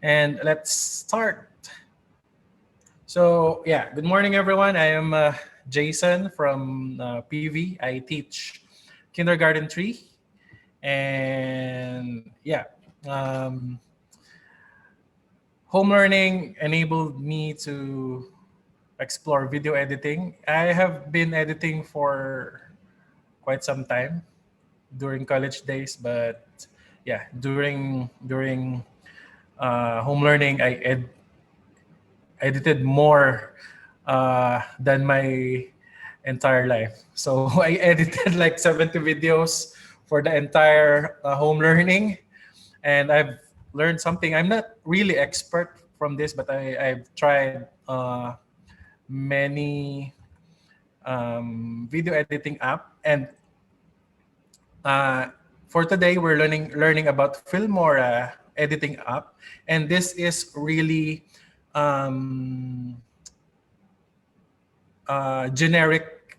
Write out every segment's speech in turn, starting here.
And let's start. So yeah, good morning everyone. I am Jason from PV. I teach kindergarten 3. And yeah, um, home learning enabled me to explore video editing. I have been editing for quite some time during college days, but yeah, during home learning, edited more than my entire life. So I edited like 70 videos for the entire home learning, and I've learned something. I'm not really expert from this, but I've tried many video editing app, and uh, for today we're learning about Filmora editing app, and this is really um, generic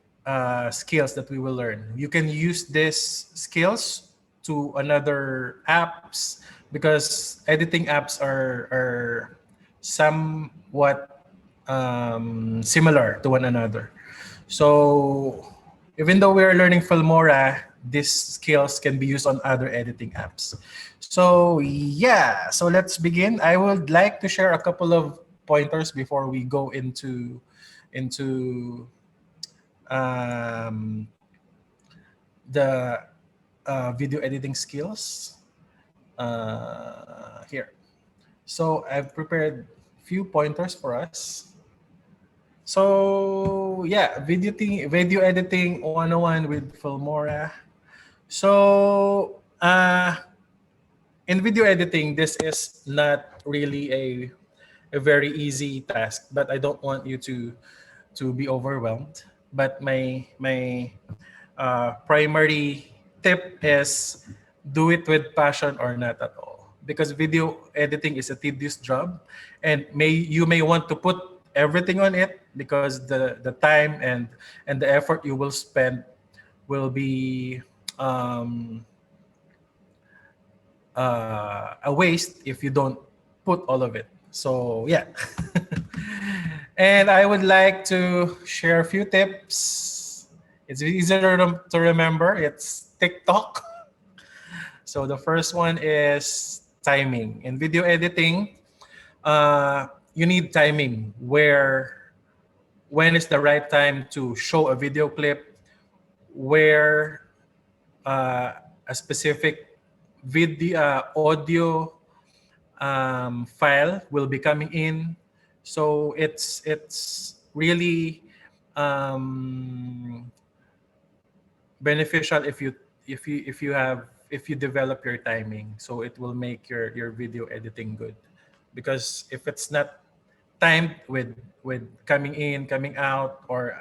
skills that we will learn. You can use these skills to another apps because editing apps are somewhat similar to one another. So even though we are learning Filmora, these skills can be used on other editing apps. So yeah, so let's begin. I would like to share a couple of pointers before we go into um, the video editing skills here. So I've prepared few pointers for us. So yeah, video editing 101 with Filmora. So in video editing, this is not really a very easy task, but I don't want you to be overwhelmed. But my primary tip is do it with passion or not at all, because video editing is a tedious job, and you may want to put everything on it because the time and the effort you will spend will be um, a waste if you don't put all of it. So yeah. And I would like to share a few tips. It's easier to remember. It's TikTok. So the first one is timing. In video editing, you need timing where when is the right time to show a video clip, where a specific video audio file will be coming in. So it's really um, beneficial if you develop your timing, so it will make your video editing good. Because if it's not timed with coming in, coming out, or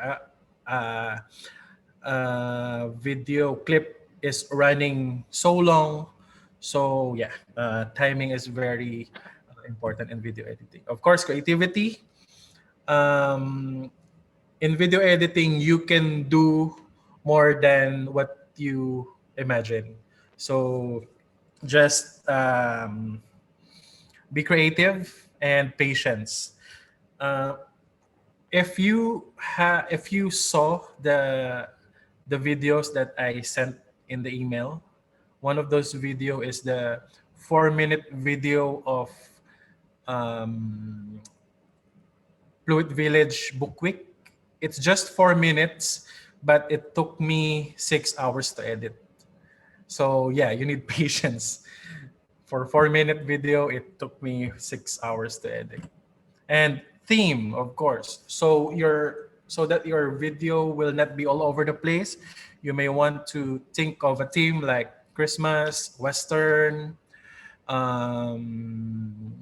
video clip is running so long. So yeah, timing is very important in video editing. Of course, creativity. Um, in video editing, you can do more than what you imagine. So just be creative and patience. Uh, if you saw the videos that I sent in the email, one of those video is the 4-minute video of um, Fluid Village Book Week. It's just 4 minutes, but it took me 6 hours to edit. So yeah, you need patience. For 4-minute video, it took me 6 hours to edit. And theme, of course. So that your video will not be all over the place, you may want to think of a theme like Christmas, Western, um,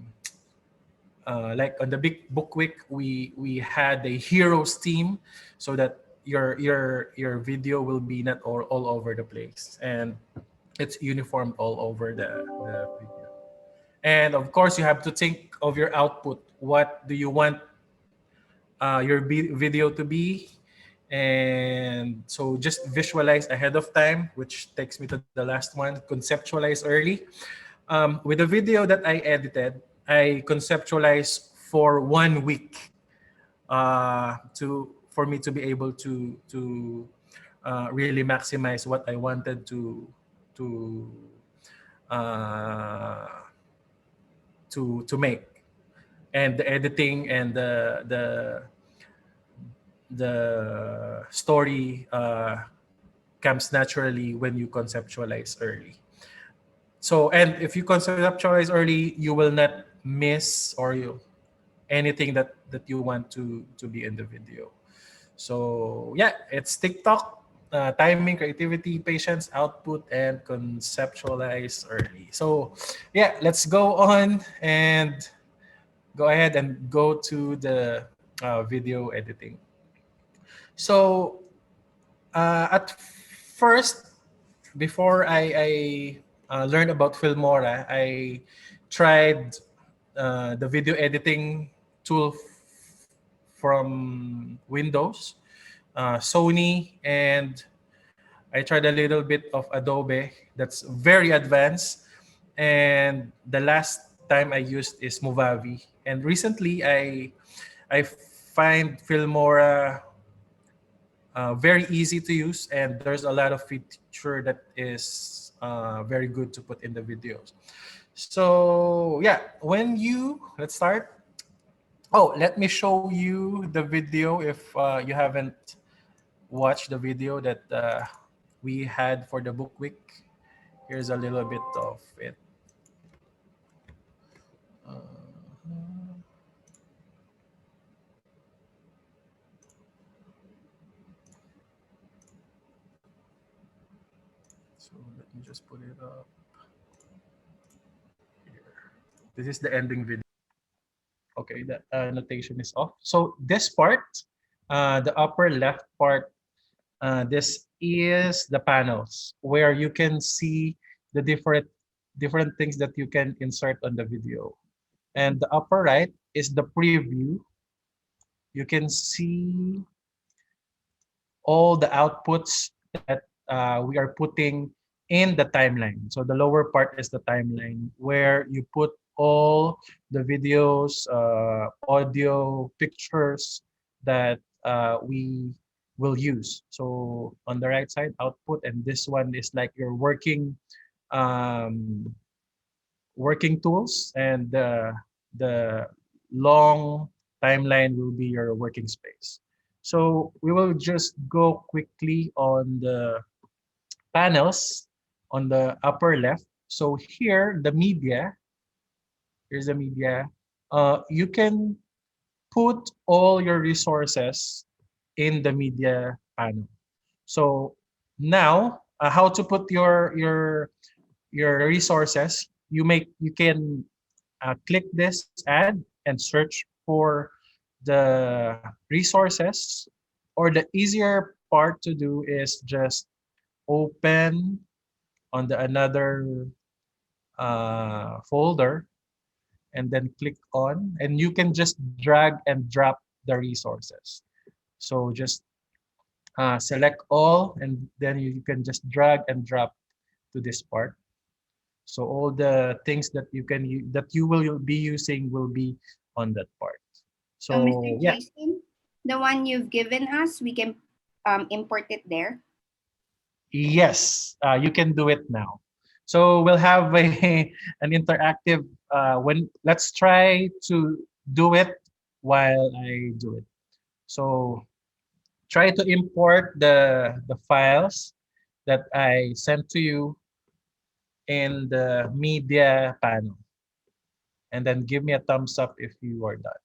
like on the big book week, we had a heroes team, so that your video will be not all over the place, and it's uniformed all over the video. And of course, you have to think of your output. What do you want your video to be? And so just visualize ahead of time, which takes me to the last one: conceptualize early. With the video that I edited, I conceptualize for 1 week to for me to be able to really maximize what I wanted to uh, to make, and the editing and the story comes naturally when you conceptualize early. So, and if you conceptualize early, you will not miss anything that you want to be in the video. So yeah, it's TikTok, timing, creativity, patience, output, and conceptualize early. So yeah, let's go on and go ahead and go to the video editing. So at first, before I learned about Filmora, I tried the video editing tool from Windows, Sony, and I tried a little bit of Adobe. That's very advanced. And the last time I used is Movavi. And recently, I find Filmora very easy to use, and there's a lot of feature that is very good to put in the videos. So yeah, when you let's start. Oh, let me show you the video if you haven't watched the video that we had for the book week. Here's a little bit of it. So let me just put it up here. This is the ending video. Okay, the notation is off. So this part, the upper left part, this is the panels where you can see the different things that you can insert on the video. And the upper right is the preview. You can see all the outputs that we are putting in the timeline. So the lower part is the timeline where you put all the videos, audio, pictures that we will use. So on the right side, output, and this one is like your um, working tools, and the long timeline will be your working space. So we will just go quickly on the panels on the upper left. So here, here's the media. You can put all your resources in the media panel. So now, how to put your resources? You can click this ad and search for the resources, or the easier part to do is just open on the another folder and then click on, and you can just drag and drop the resources. So just select all, and then you can just drag and drop to this part. So all the things that that you will be using will be on that part. Mr. So yeah, Jason, the one you've given us, we can import it there. yes, you can do it now. So we'll have an interactive. When let's try to do it while I do it. So try to import the files that I sent to you in the media panel, and then give me a thumbs up if you are done.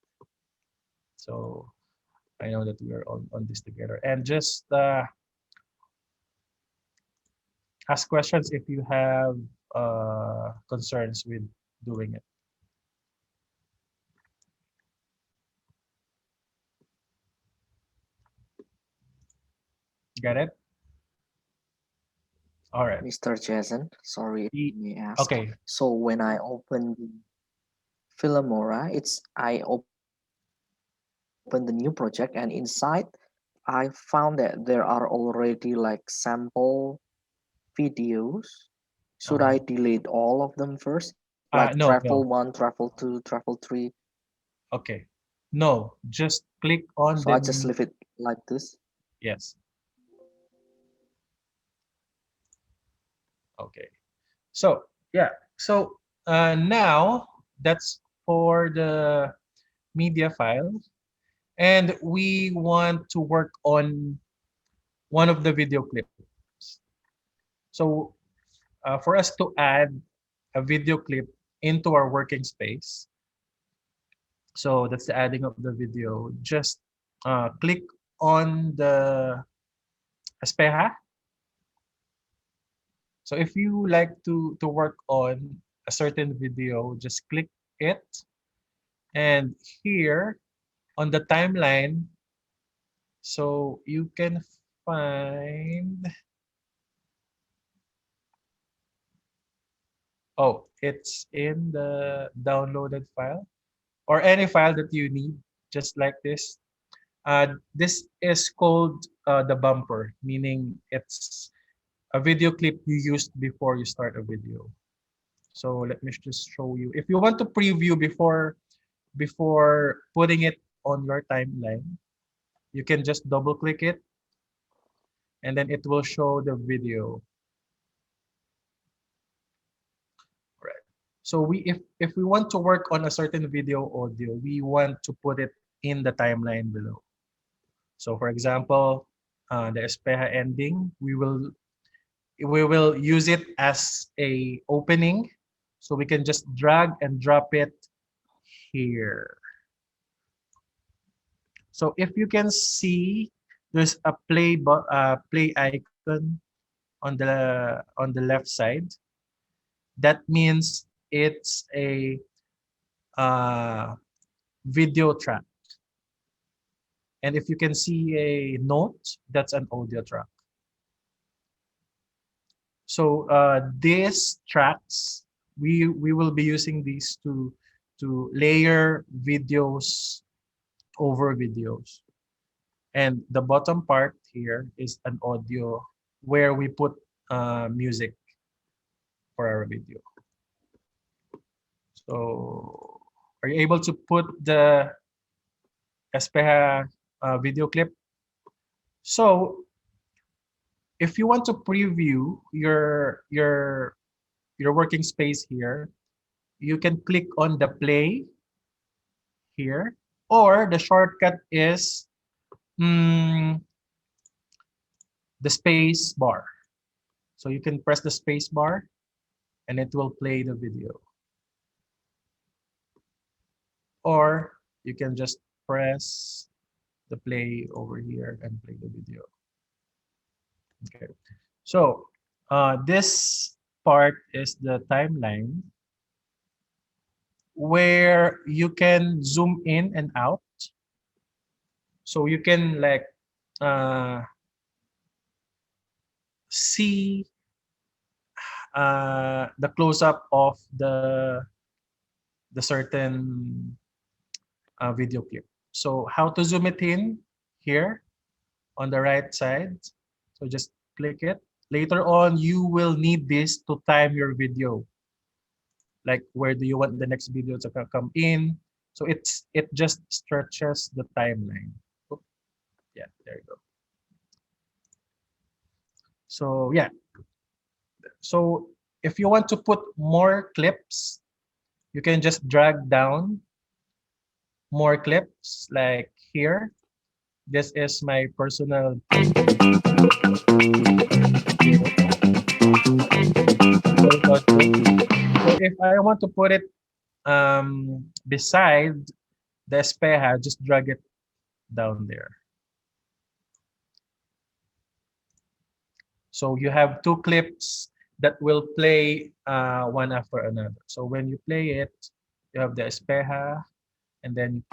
So I know that we are on this together. And just ask questions if you have concerns with doing it. Got it? All right. Mr. Jason, sorry if I E- may ask. Okay. So when I open the Filmora, I open the new project, and inside I found that there are already like sample videos. Should I Uh-huh. delete all of them first, like No, travel no. 1, travel 2, travel 3. Okay. No, just click on So the I just leave it like this. yes. Okay. So yeah. So now that's for the media file, and we want to work on one of the video clips. So for us to add a video clip into our working space, so that's the adding of the video. Just click on the espeja. So if you like to work on a certain video, just click it. And here on the timeline, so you can find, oh, it's in the downloaded file or any file that you need, just like this. This is called the bumper, meaning it's a video clip you used before you start a video. So let me just show you. If you want to preview before putting it on your timeline, you can just double click it and then it will show the video. Right. So if we want to work on a certain video audio, we want to put it in the timeline below. So for example, the espeja ending, we will use it as a opening. So we can just drag and drop it here. So if you can see, there's a play icon on the left side. That means it's a uh, video track. And if you can see a note, that's an audio track. So these tracks, we will be using these to layer videos over videos. And the bottom part here is an audio where we put music for our video. So are you able to put the Espeja video clip? So if you want to preview your working space here, you can click on the play here, or the shortcut is the space bar. So you can press the space bar and it will play the video. Or you can just press the play over here and play the video. Okay. So this part is the timeline where you can zoom in and out. So you can like uh, see the close up of the certain video clip. So how to zoom it in here on the right side. So just click it. Later on, you will need this to time your video. Like where do you want the next video to come in? So it just stretches the timeline. Oop, yeah, there you go. So yeah, so if you want to put more clips, you can just drag down more clips like here. This is my personal so if I want to put it beside the espeja, just drag it down there. So you have two clips that will play one after another. So when you play it, you have the espeja, and then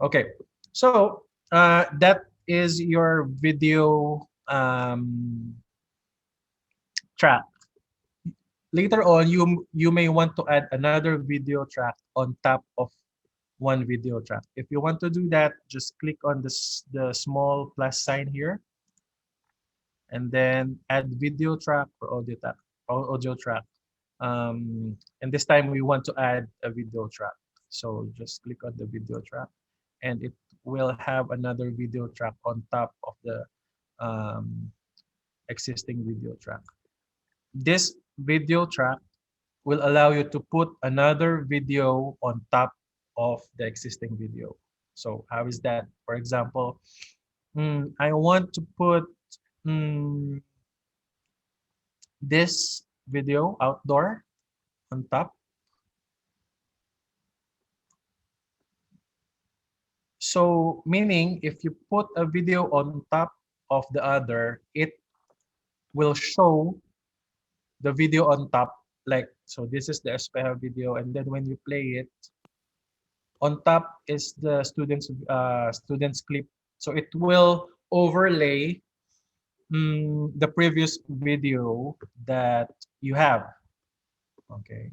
okay. So that is your video track. Later on, you may want to add another video track on top of one video track. If you want to do that, just click on the small plus sign here, and then add video track or audio track. And this time we want to add a video track. So just click on the video track, and it will have another video track on top of the um, existing video track. This video track will allow you to put another video on top of the existing video. So how is that? For example, I want to put mm, this video outdoor on top. So meaning if you put a video on top of the other, it will show the video on top. Like, so this is the Espejo video, and then when you play it, on top is the students clip. So it will overlay the previous video that you have. Okay.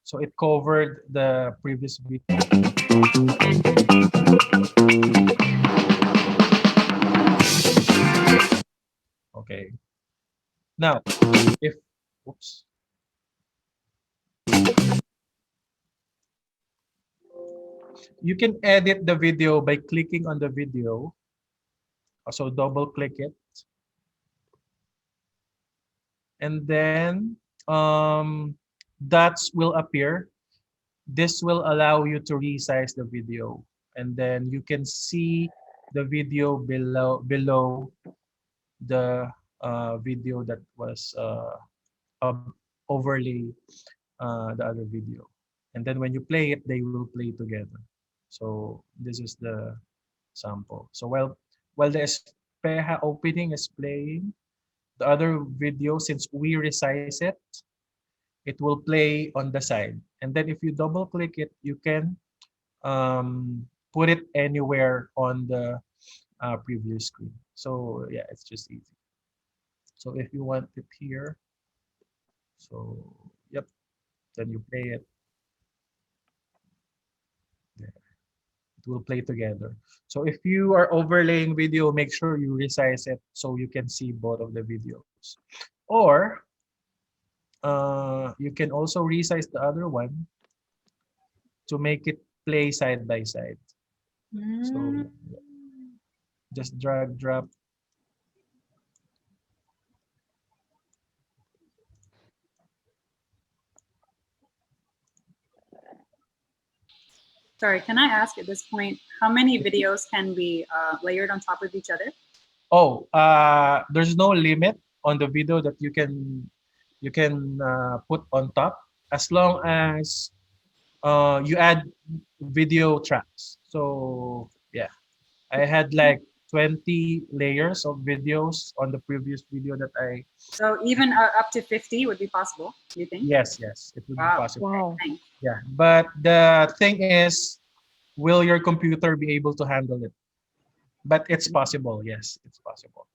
So it covered the previous video. Okay. Now, if, oops. You can edit the video by clicking on the video. So double click it. And then dots will appear. This will allow you to resize the video. And then you can see the video below the video that was overlay the other video. And then when you play it, they will play together. So this is the sample. So while the Espeja opening is playing, the other video, since we resize it, it will play on the side. And then if you double click it, you can put it anywhere on the preview screen. So yeah, it's just easy. So if you want it here, so yep, then you play it. There. It will play together. So if you are overlaying video, make sure you resize it so you can see both of the videos. Or you can also resize the other one to make it play side by side. So just drag, drop. Sorry, can I ask at this point, how many videos can be layered on top of each other? Oh, there's no limit on the video that you can put on top, as long as you add video tracks. So yeah, I had like 20 layers of videos on the previous video that I. So even up to 50 would be possible, do you think? Yes, it would be Wow. possible. Wow. Thanks. Yeah, but the thing is, will your computer be able to handle it? But it's possible. Yes, it's possible.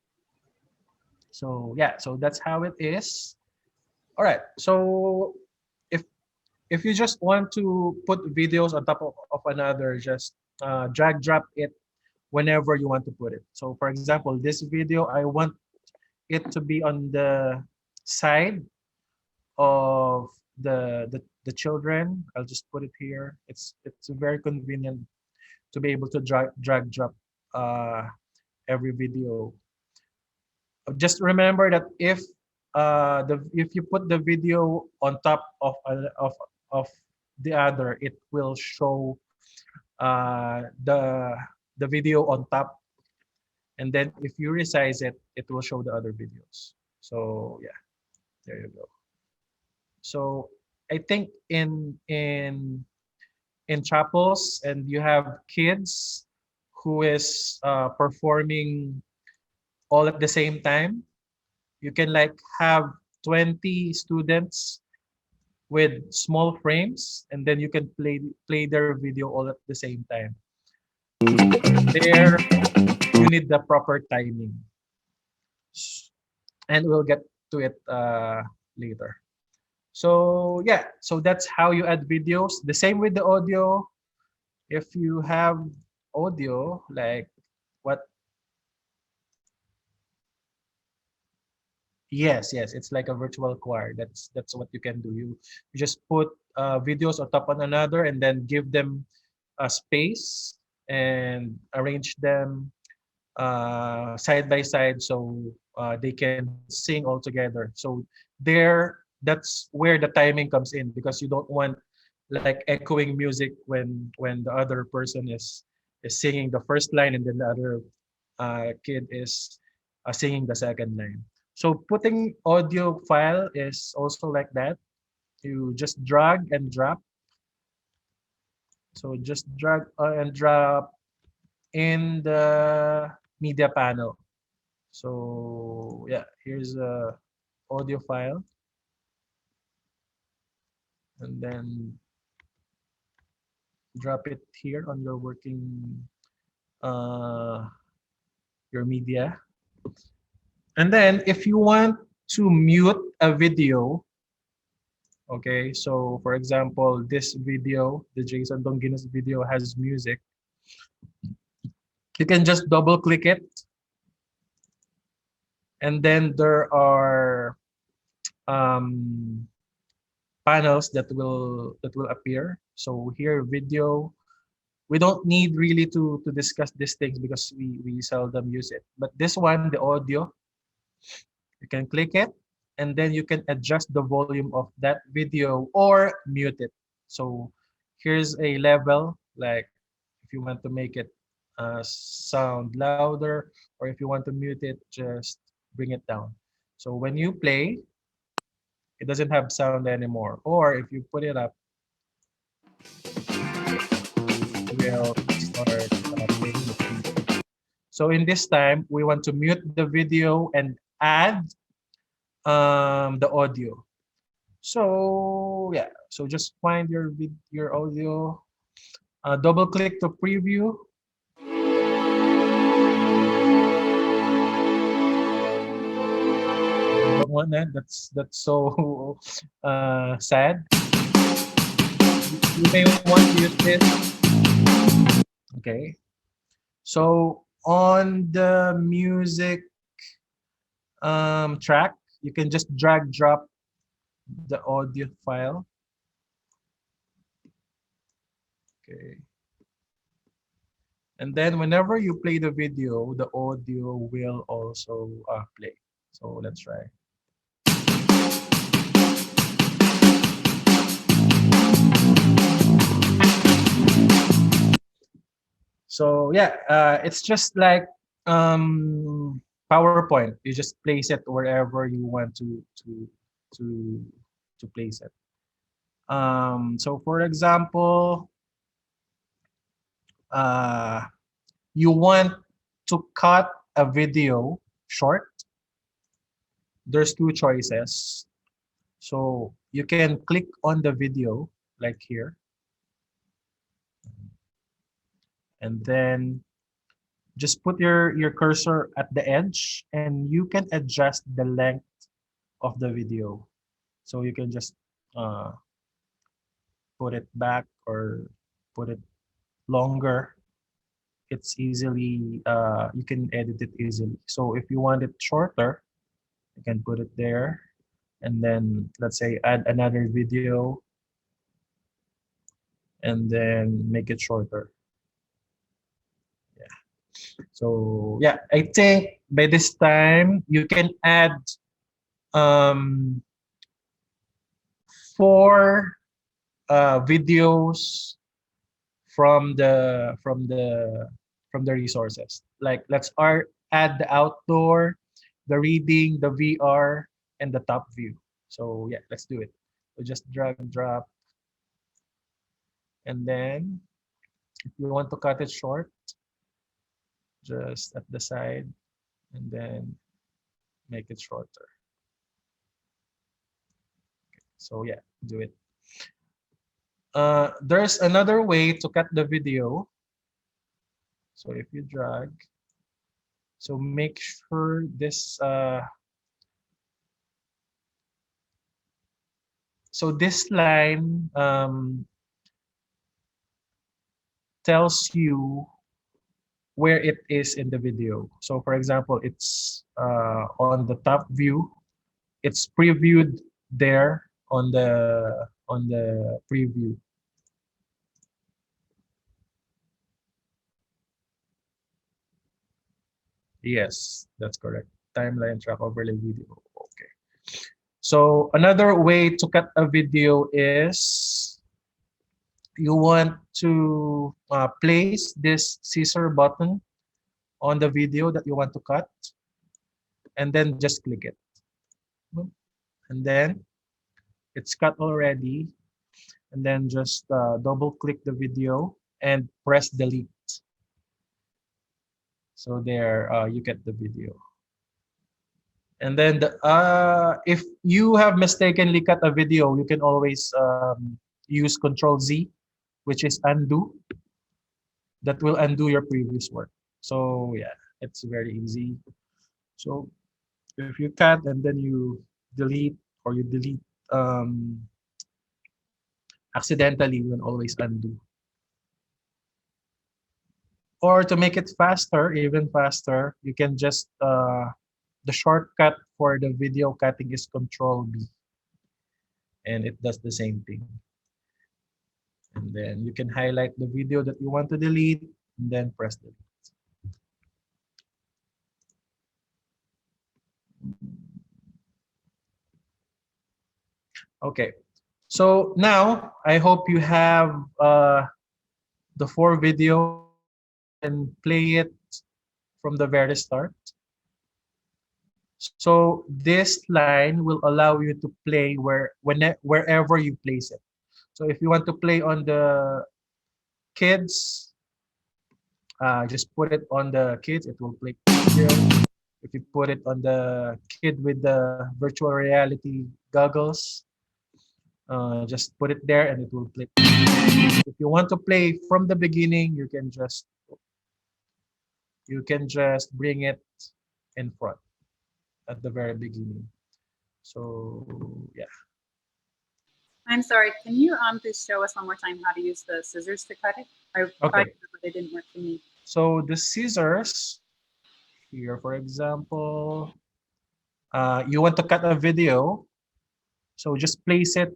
So yeah, so that's how it is. All right. So if you just want to put videos on top of another, just drag drop it whenever you want to put it. So for example, this video, I want it to be on the side of the children. I'll just put it here. It's very convenient to be able to drag drop every video. Just remember that if you put the video on top of the other, it will show the video on top, and then if you resize it, it will show the other videos. So yeah, there you go. So I think in chapels, and you have kids who is performing all at the same time, you can like have 20 students with small frames, and then you can play their video all at the same time. There you need the proper timing, and we'll get to it later. So yeah, so that's how you add videos. The same with the audio. If you have audio, like what? Yes, it's like a virtual choir. That's what you can do. You just put videos on top of another and then give them a space and arrange them side by side so they can sing all together. So there, that's where the timing comes in because you don't want like echoing music when the other person is singing the first line and then the other kid is singing the second line. So putting audio file is also like that. You just drag and drop. So just drag and drop in the media panel. So yeah, here's a audio file, and then drop it here on your working uh, your media. And then if you want to mute a video, okay, so for example, this video, the Jason Donginos video has music. You can just double click it, and then there are um, panels that will appear. So here, video. We don't need really to discuss these things because we seldom use it. But this one, the audio, you can click it, and then you can adjust the volume of that video or mute it. So here's a level, like if you want to make it sound louder, or if you want to mute it, just bring it down. So when you play, it doesn't have sound anymore. Or if you put it up, it will start playing the video. So in this time, we want to mute the video and add the audio. So yeah, so just find your audio, double click to preview. I don't want that. That's so sad. You may want to use this. Okay. So on the music track, you can just drag drop the audio file. Okay. And then whenever you play the video, the audio will also play. So let's try. So yeah, it's just like PowerPoint. You just place it wherever you want to to place it. So for example, uh, you want to cut a video short. There's two choices. So you can click on the video like here, and then just put your cursor at the edge, and you can adjust the length of the video. So you can just uh, put it back or put it longer. It's easily you can edit it easily. So if you want it shorter, you can put it there, and then let's say add another video, and then make it shorter. Yeah. So yeah, I think by this time you can add um, 4 videos from the resources. Like add the outdoor, the reading, the VR, and the top view. So yeah, let's do it. So just drag and drop, and then if you want to cut it short, just at the side, and then make it shorter. So yeah, do it. There's another way to cut the video. So if you drag, so make sure this so this line tells you where it is in the video. So for example, it's on the top view. It's previewed there on the preview. Yes, that's correct. Timeline track overlay video. Okay. So another way to cut a video is you want to place this scissor button on the video that you want to cut, and then just click it. And then it's cut already. And then just double click the video and press delete. So there you get the video. And then if you have mistakenly cut a video, you can always use Control Z, which is undo. That will undo your previous work. So yeah, it's very easy. So if you cut and then you delete, or you delete accidentally, you can always undo. Or to make it faster, even faster, you can just the shortcut for the video cutting is Control B, and it does the same thing. And then you can highlight the video that you want to delete, and then press delete. Okay, so now I hope you have the 4 videos and play it from the very start. So this line will allow you to play wherever you place it. So if you want to play on the kids, just put it on the kids, it will play here. If you put it on the kid with the virtual reality goggles, just put it there and it will play. If you want to play from the beginning, you can just bring it in front at the very beginning. So yeah. I'm sorry, can you please show us one more time how to use the scissors to cut it? I tried, but they didn't work for me. So the scissors, here for example, you want to cut a video, so just place it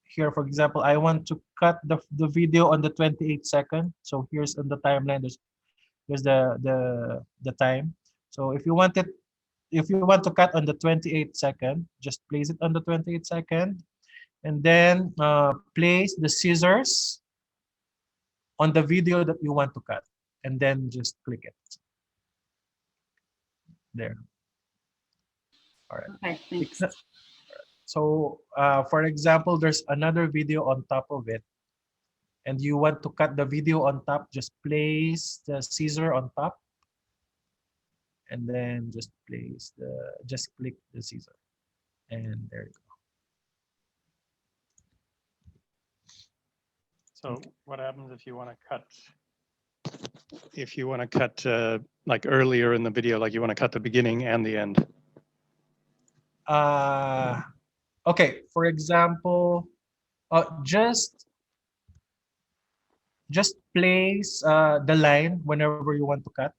here. For example, I want to cut the video on the 28 second. So here's on the timeline, there's the time. So if you want to cut on the 28 second, just place it on the 28 second, and then place the scissors on the video that you want to cut, and then just click it there. All right. Okay, thanks. So for example, there's another video on top of it, and you want to cut the video on top, just place the scissor on top, and then just click the scissor, and there you go. So what happens if you want to cut? If you want to cut like earlier in the video, like you want to cut the beginning and the end. Okay, for example, just place the line whenever you want to cut.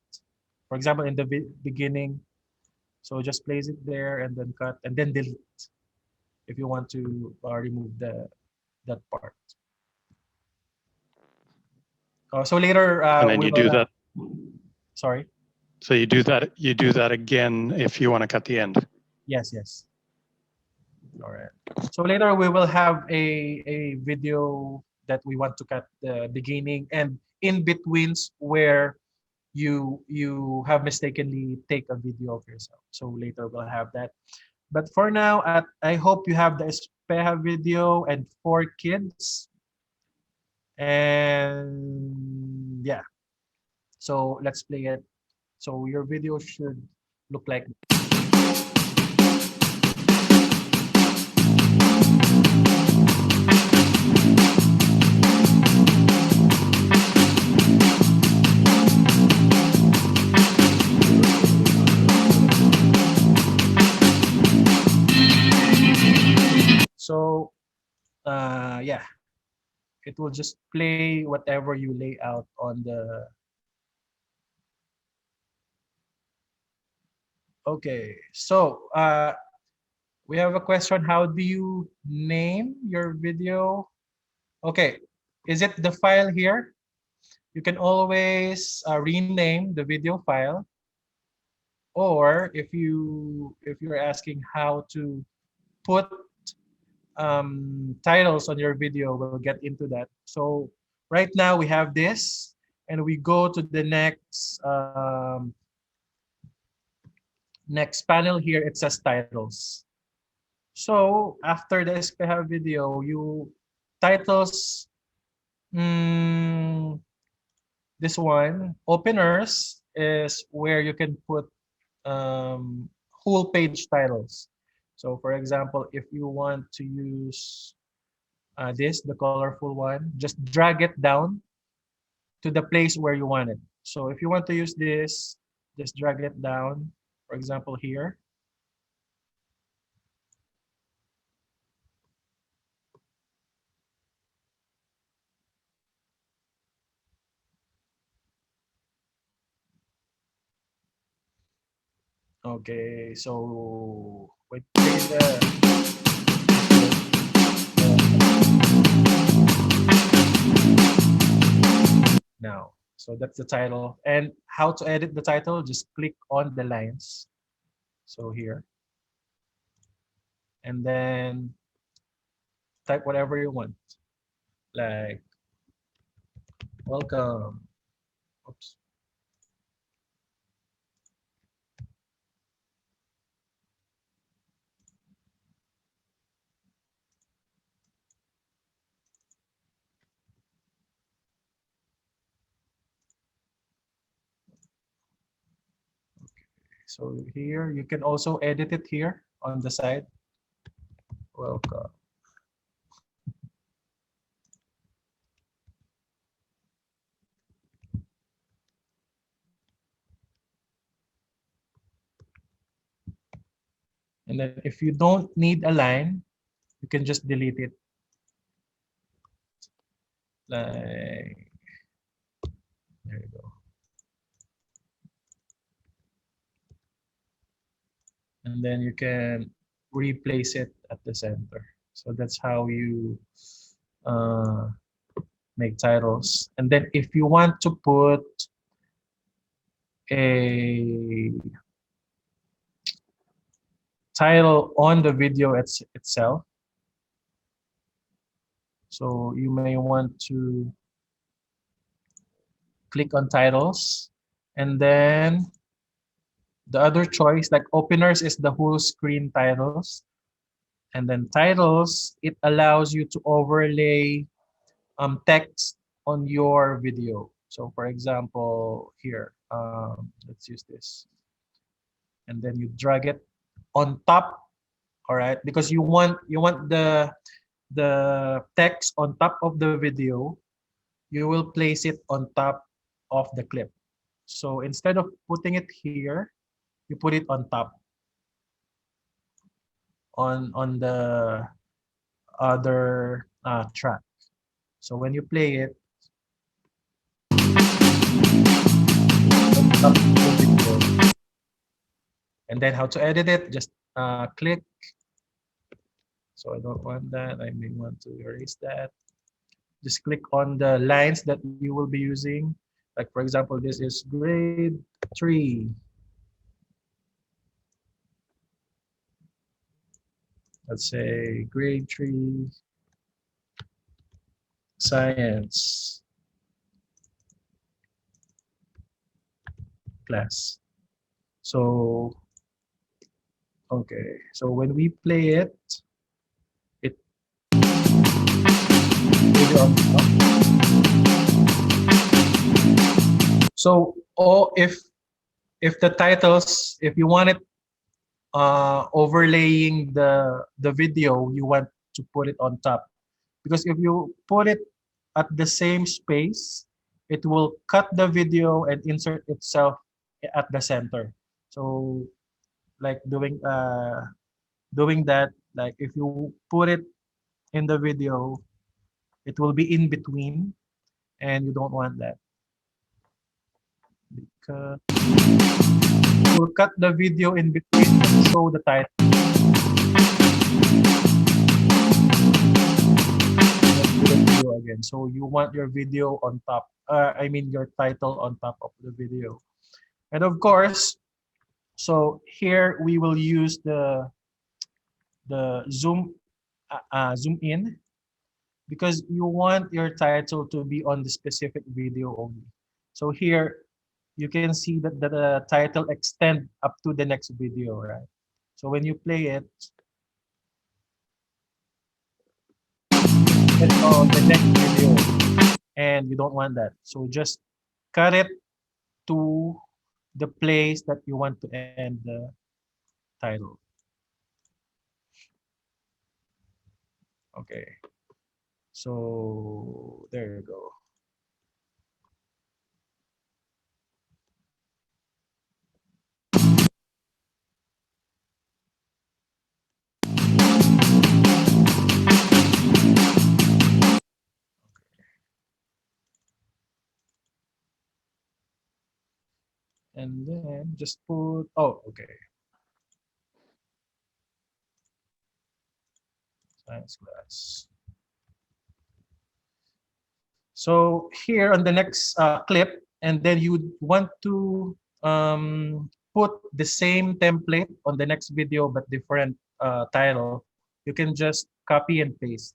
For example, in the beginning, so just place it there and then cut and then delete if you want to remove that part. So later, And then you do that. Sorry. So you do that again if you want to cut the end. Yes. All right. So later we will have a video that we want to cut the beginning and in betweens where you have mistakenly take a video of yourself. So later we'll have that. But for now, I hope you have the Espeja video and 4 kids. And yeah. So let's play it. So your video should look like so yeah, it will just play whatever you lay out on the Okay, so we have a question. How do you name your video? Okay, is it the file here? You can always rename the video file, or if you're asking how to put titles on your video, we'll get into that. So right now we have this, and we go to the next panel here. It says titles. So after the SPH video, you titles. mm, this one, openers, is where you can put whole page titles. So for example, if you want to use the colorful one, just drag it down to the place where you want it. So if you want to use this, just drag it down, for example, here. Okay, so wait, now. So that's the title. And how to edit the title, just click on the lines. So here. And then type whatever you want. Like, welcome. Oops. So here, you can also edit it here on the side. Welcome. And then if you don't need a line, you can just delete it. Like, there you go. And then you can replace it at the center. So that's how you make titles. And then if you want to put a title on the video itself, so you may want to click on titles, and then the other choice, like openers, is the whole screen titles. And then titles, it allows you to overlay text on your video. So for example, here, let's use this. And then you drag it on top, all right? Because you want the text on top of the video, you will place it on top of the clip. So instead of putting it here, you put it on top, on the other track. So when you play it, and then how to edit it, just click. So I don't want that. I may want to erase that. Just click on the lines that you will be using. Like for example, this is grade 3. Let's say grade 3 science class. So, okay. So when we play it, so if the titles, if you want it overlaying the video, you want to put it on top, because if you put it at the same space, it will cut the video and insert itself at the center. So like doing that, like if you put it in the video, it will be in between, and you don't want that, because will cut the video in between and show the title. Let's do the video again. So you want your video on top. I mean your title on top of the video. And of course, so here we will use the zoom in, because you want your title to be on the specific video only. So here you can see that the title extend up to the next video, right? So when you play it, it's on the next video, and you don't want that. So just cut it to the place that you want to end the title. Okay. So there you go. And then just put, oh, okay. Science class. So here on the next clip, and then you want to put the same template on the next video but different title, you can just copy and paste.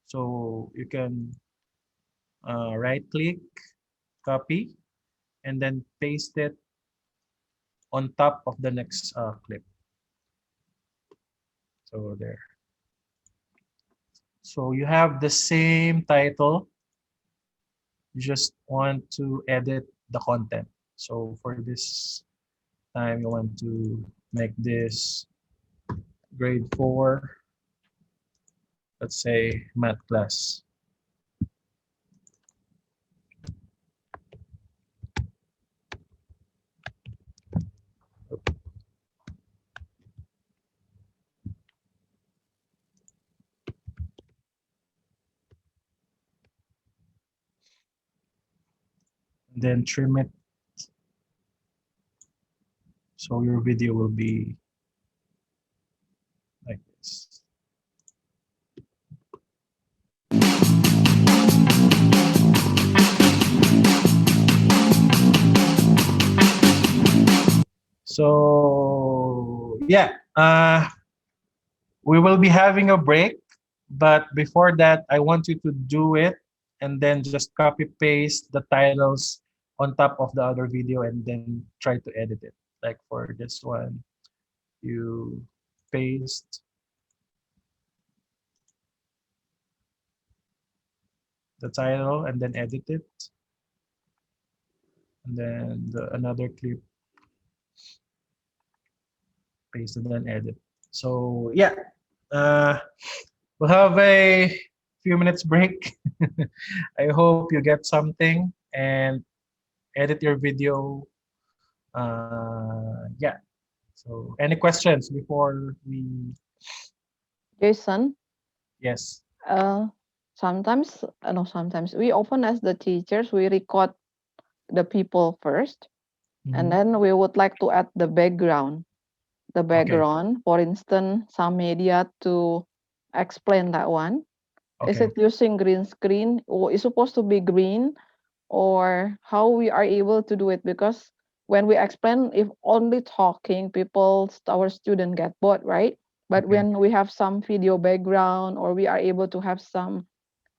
So you can right click, copy, and then paste it on top of the next clip. So there. So you have the same title. You just want to edit the content. So for this time, you want to make this grade 4, let's say math class. Then trim it so your video will be like this. So yeah, we will be having a break, but before that, I want you to do it and then just copy paste the titles on top of the other video and then try to edit it. Like for this one, you paste the title and then edit it. And then another clip, paste and then edit. So yeah, we'll have a few minutes break. I hope you get something and edit your video. Yeah. So any questions before we? Jason, Yes. sometimes, no, sometimes we often as the teachers, we record the people first, and Mhm. then we would like to add the background. The Okay. background, for instance, some media to explain that one. Is Okay. it using green screen or is supposed to be green, or how we are able to do it? Because when we explain, if only talking, people, our student get bored, right? But Okay. when we have some video background, or we are able to have some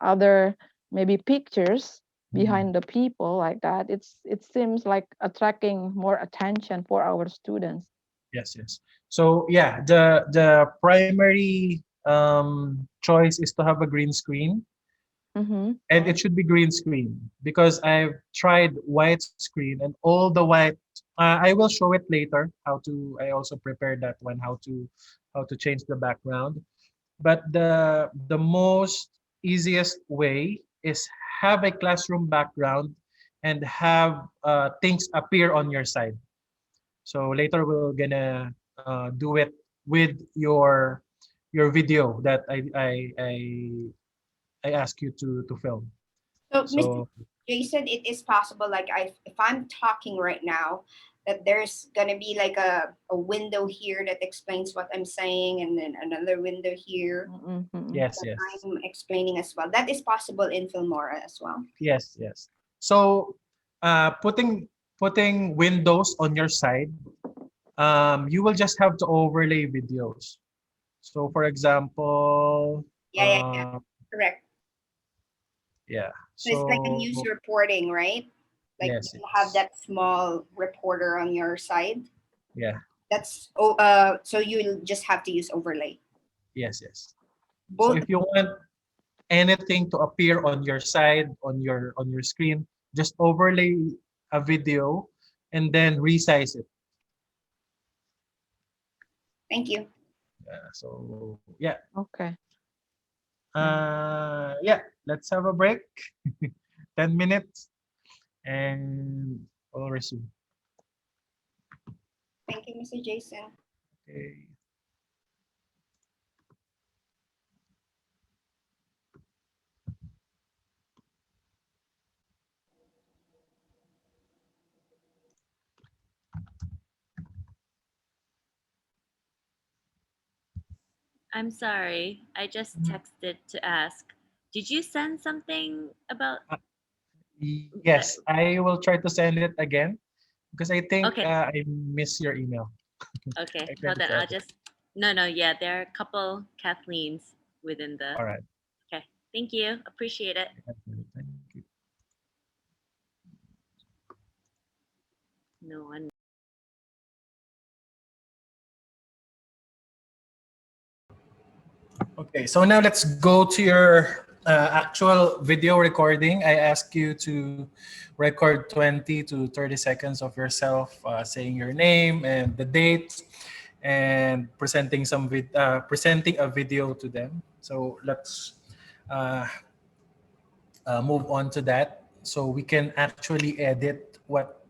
other maybe pictures Mhm. behind the people like that, it seems like attracting more attention for our students. Yes. Yes. So yeah, the primary choice is to have a green screen. Mm-hmm. And it should be green screen because I've tried white screen and all the white. I will show it later how to. I also prepared that one how to change the background. But the most easiest way is have a classroom background and have things appear on your side. So later we're gonna do it with your video that I ask you to film. So, Mr. So Jason, it is possible, like if I'm talking right now, that there's gonna be like a window here that explains what I'm saying, and then another window here Yes, that yes. I'm explaining as well. That is possible in Filmora as well. Yes, yes. So putting windows on your side, you will just have to overlay videos. So for example, Yeah. Correct. yeah. So it's like a So news reporting, right? Like yes, you have yes. that small reporter on your side. Yeah. That's so you'll just have to use overlay. Yes, yes. So Both if you want anything to appear on your side, on your screen, just overlay a video and then resize it. thank you. So yeah. Okay. Yeah, let's have a break. 10 minutes and we'll resume. Thank you, Mr. Jason. Okay. I'm sorry. I just texted to ask. Did you send something about that? Yes, I will try to send it again because I think Okay. I miss your email. Okay. I Hold tried to on. send I'll it. just. No, no. Yeah, there are a couple Kathleens within the. All right. Okay. Thank you. Appreciate it. Thank you. No one. Okay, so now let's go to your actual video recording. I ask you to record 20 to 30 seconds of yourself saying your name and the date and presenting a video to them. So let's uh, move on to that so we can actually edit what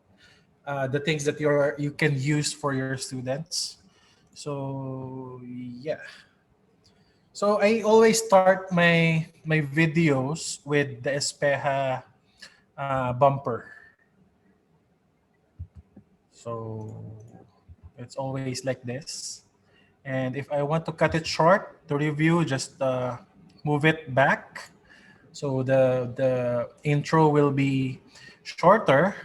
the things that you can use for your students. So yeah. So I always start my videos with the Espeja bumper. So it's always like this. And if I want to cut it short to review, just move it back. So the intro will be shorter.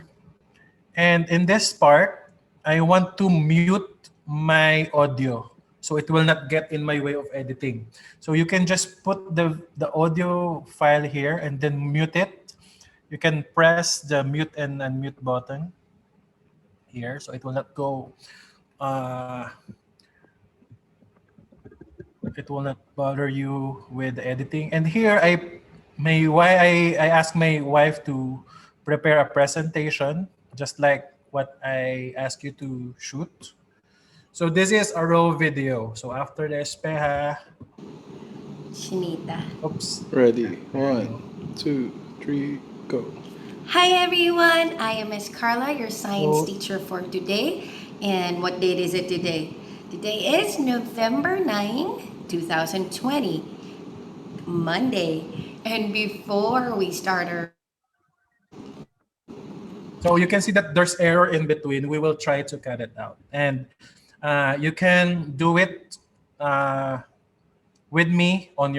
And in this part, I want to mute my audio so it will not get in my way of editing. So you can just put the audio file here and then mute it. You can press the mute and unmute button here so it will not go uh, it will not bother you with the editing. And here I ask my wife to prepare a presentation just like what I ask you to shoot. So this is a raw video. So after the espeja, Shanita. oops. Ready. There you 1, go. 2, 3, go. Hi everyone, I am Miss Carla, your science So teacher for today. And what date is it today? Today is November 9, 2020, Monday. And before we start our so you can see that there's error in between. We will try to cut it out. And you can do it with me on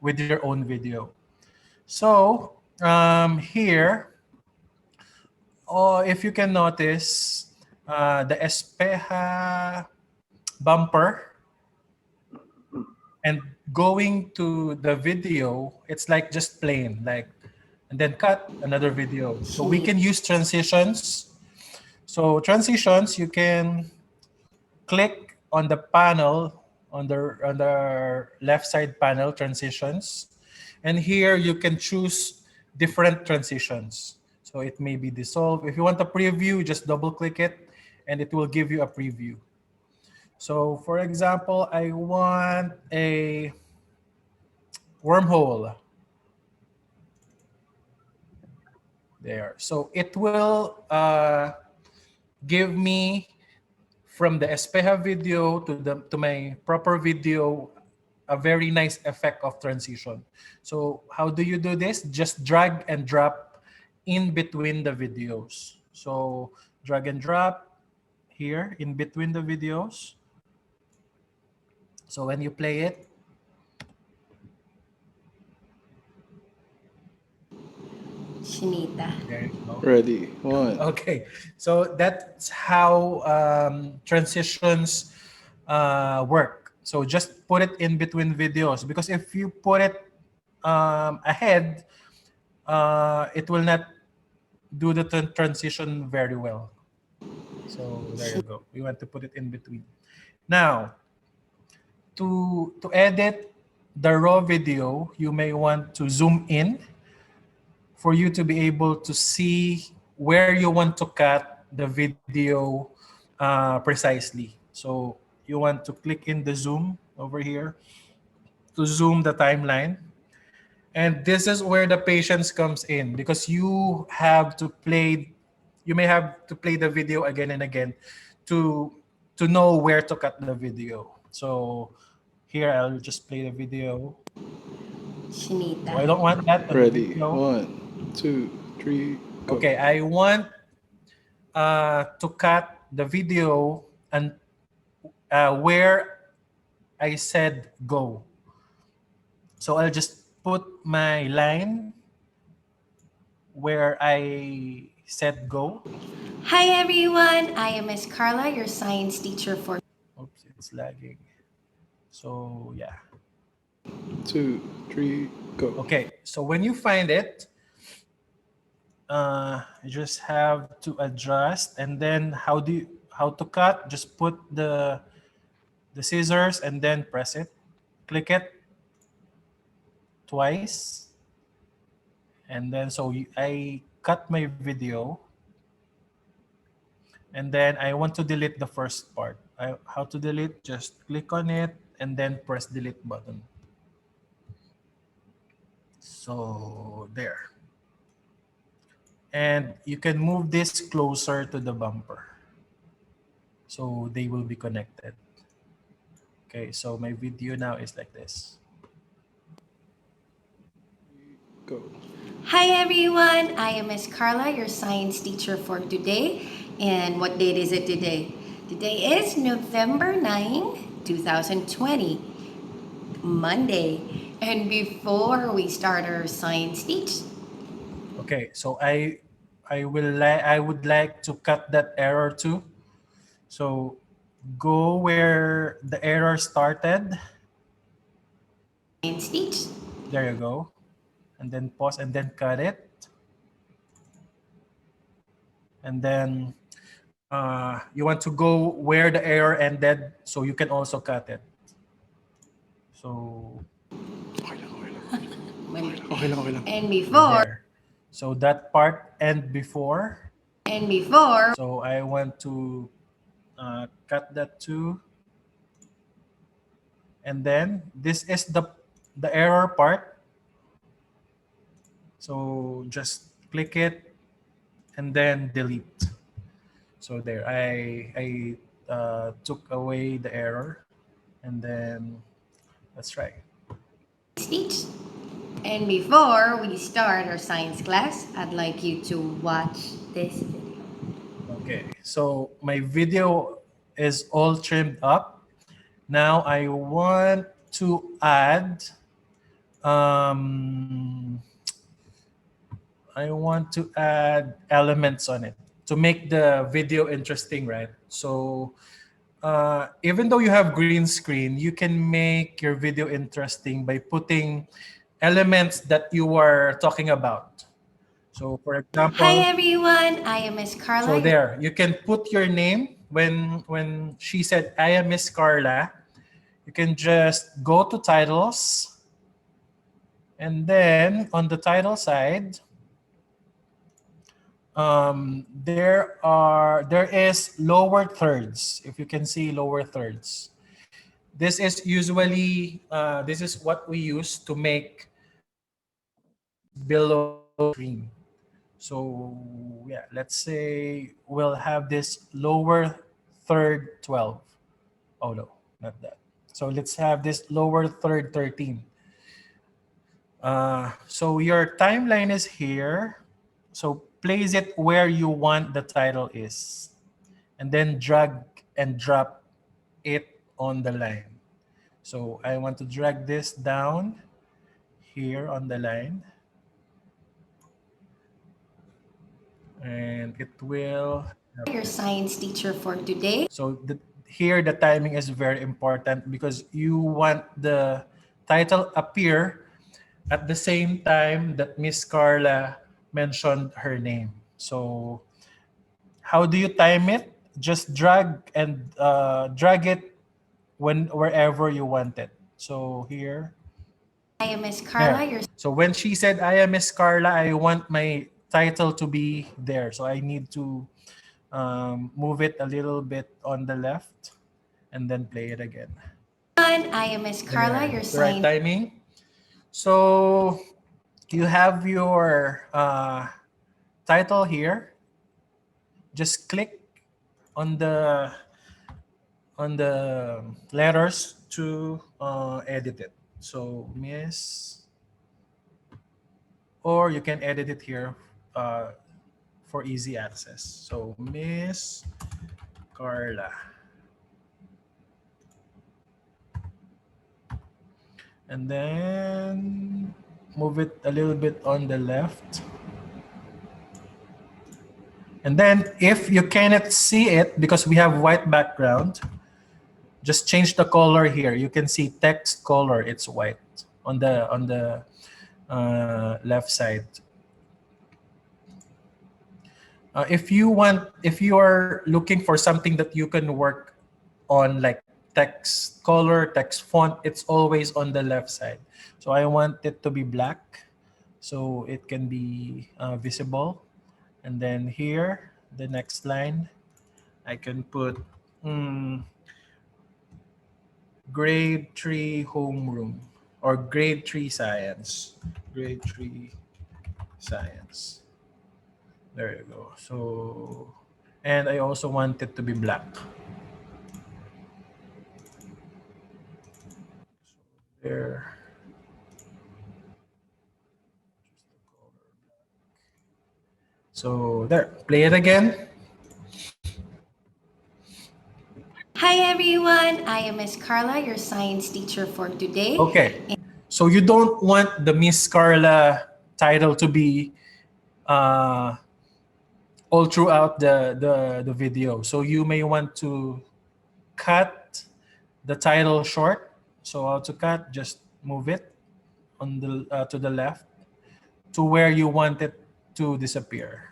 with your own video. So here, if you can notice, the espeja bumper and going to the video, it's like just plain, like, and then cut another video. So we can use transitions. So transitions, you can click on the panel on the left side panel transitions, and here you can choose different transitions. So it may be dissolve. If you want a preview, just double click it, and it will give you a preview. So for example, I want a wormhole. There. So it will give me from the espeja video to my proper video a very nice effect of transition. So how do you do this? Just drag and drop in between the videos. So drag and drop, here in between the videos. So when you play it, Shanita. there you go. Ready. One. Okay, so that's how transitions work. So just put it in between videos, because if you put it ahead, it will not do the transition very well. So there you go. We want to put it in between. Now, to edit the raw video, you may want to zoom in for you to be able to see where you want to cut the video precisely. So you want to click in the zoom over here to zoom the timeline. And this is where the patience comes in, because you may have to play the video again and again to know where to cut the video. So here I'll just play the video. So I Shanita. don't want that on the Ready. video. 1, 2, 3, go. Okay, I want to cut the video and where I said go. So I'll just put my line where I said go. Hi everyone, I am Miss Carla, your science teacher for Oops, it's lagging. So yeah. 2, 3, go. Okay, so when you find it, you just have to adjust, and then how to cut? Just put the scissors and then press it, click it twice, and then I cut my video, and then I want to delete the first part. How to delete? Just click on it and then press delete button. So there. And you can move this closer to the bumper, so they will be connected. Okay, so my video now is like this. Go. Hi everyone, I am Miss Carla, your science teacher for today. And what date is it today? Today is November 9, 2020, Monday. And before we start our science teach, Okay, so I would like to cut that error too. So go where the error started. science teach, There you go. And then pause and then cut it. And then you want to go where the error ended, so you can also cut it. So Okay lang, okay lang. when- Okay lang, okay lang. and before, there. So that part end before. and before, So I want to cut that too. And then this is the error part. So just click it and then delete. So there, I took away the error, and then let's try. teach. And before we start our science class, I'd like you to watch this video. Okay, so my video is all trimmed up. Now I want to add um, elements on it to make the video interesting, right? So even though you have green screen, you can make your video interesting by putting elements that you are talking about. So for example, Hi everyone, I am Miss Carla. so there, you can put your name when she said, "I am Miss Carla." You can just go to titles, and then on the title side, there is lower thirds. If you can see lower thirds, this is usually this is what we use to make below screen. So yeah, let's say we'll have this lower third 12. Oh no, not that. So let's have this lower third 13. So your timeline is here. So place it where you want the title is. and then drag and drop it on the line. So I want to drag this down here on the line, and it will Your science teacher for today. So here the timing is very important because you want the title appear at the same time that Miss Carla mentioned her name. So how do you time it? Just drag and drag it wherever you want it. So here. I am Miss Carla. There. Your So when she said, I am Miss Carla, I want my title to be there. So I need to move it a little bit on the left and then play it again. I am Miss Carla. There. Your The right science. timing. So you have your title here. Just click on the letters to edit it. So Miss, or you can edit it here for easy access. So Miss Carla. And then move it a little bit on the left. And then if you cannot see it because we have white background, just change the color here. You can see text color, it's white on the left side. If you are looking for something that you can work on, like text color, text font, it's always on the left side. So I want it to be black so it can be visible. And then here, the next line, I can put grade 3 homeroom or grade 3 science. Grade 3 science. There you go. So, and I also want it to be black. There. So there, play it again. Hi everyone, I am Miss Carla, your science teacher for today. Okay. So you don't want the Miss Carla title to be all throughout the video. So you may want to cut the title short. So how to cut? Just move it on the to the left to where you want it to disappear.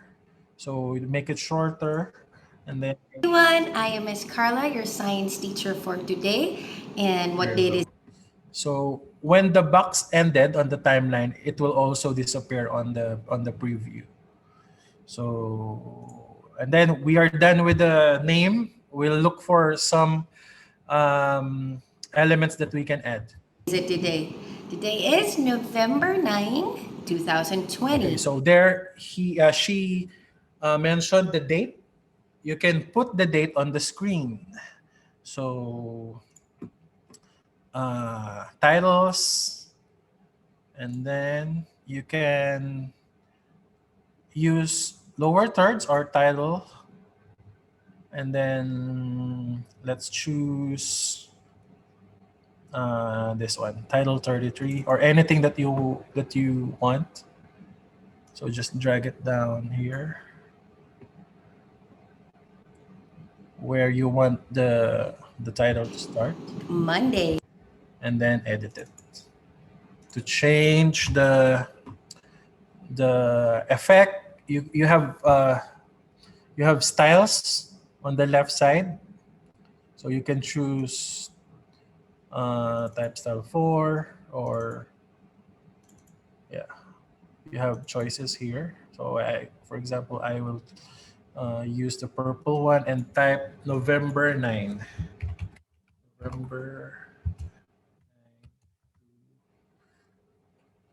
So you make it shorter, and then Everyone, I am Miss Carla, your science teacher for today. And what there date you is go. So when the box ended on the timeline, it will also disappear on the preview. So, and then we are done with the name. We'll look for some elements that we can add. it today? Today is November 9, 2020. Okay, so there she mentioned the date. You can put the date on the screen. So titles, and then you can use lower thirds or title, and then let's choose this one, title 33, or anything that you want. So just drag it down here where you want the title to start, Monday. and then edit it to change the effect. You have styles on the left side, so you can choose type style 4, or yeah, you have choices here. So for example, I will use the purple one and type November 9. November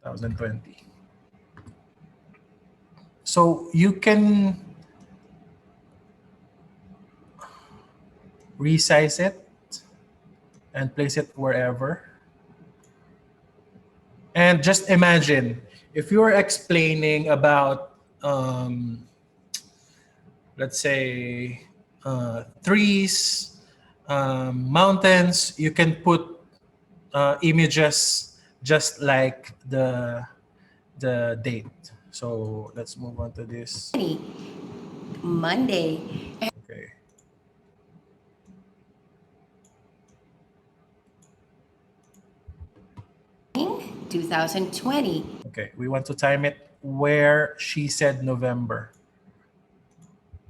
2020. So you can resize it and place it wherever. And just imagine if you are explaining about, let's say, trees, mountains. You can put images just like the date. So let's move on to this. Monday. Okay. 2020. Okay, we want to time it where she said November.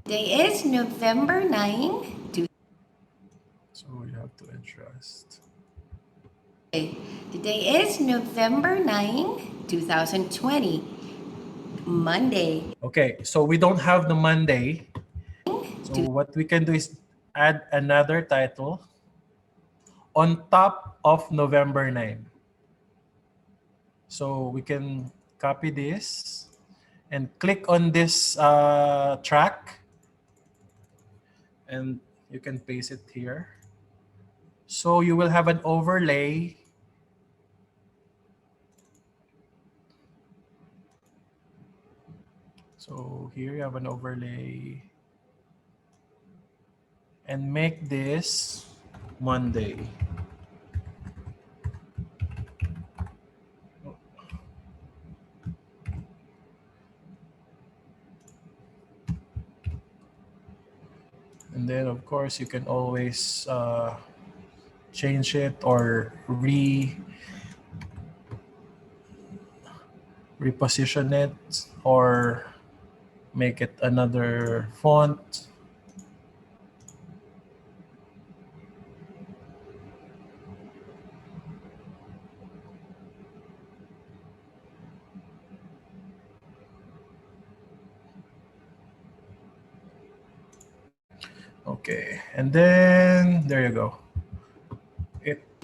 Today is November 9. So we have to adjust. Today is November 9, 2020. Monday. Okay, so we don't have the Monday. So what we can do is add another title on top of November 9. So we can copy this and click on this track, and you can paste it here. So you will have an overlay. So here you have an overlay, and make this Monday. And then of course you can always change it or reposition it or make it another font. Okay, and then there you go.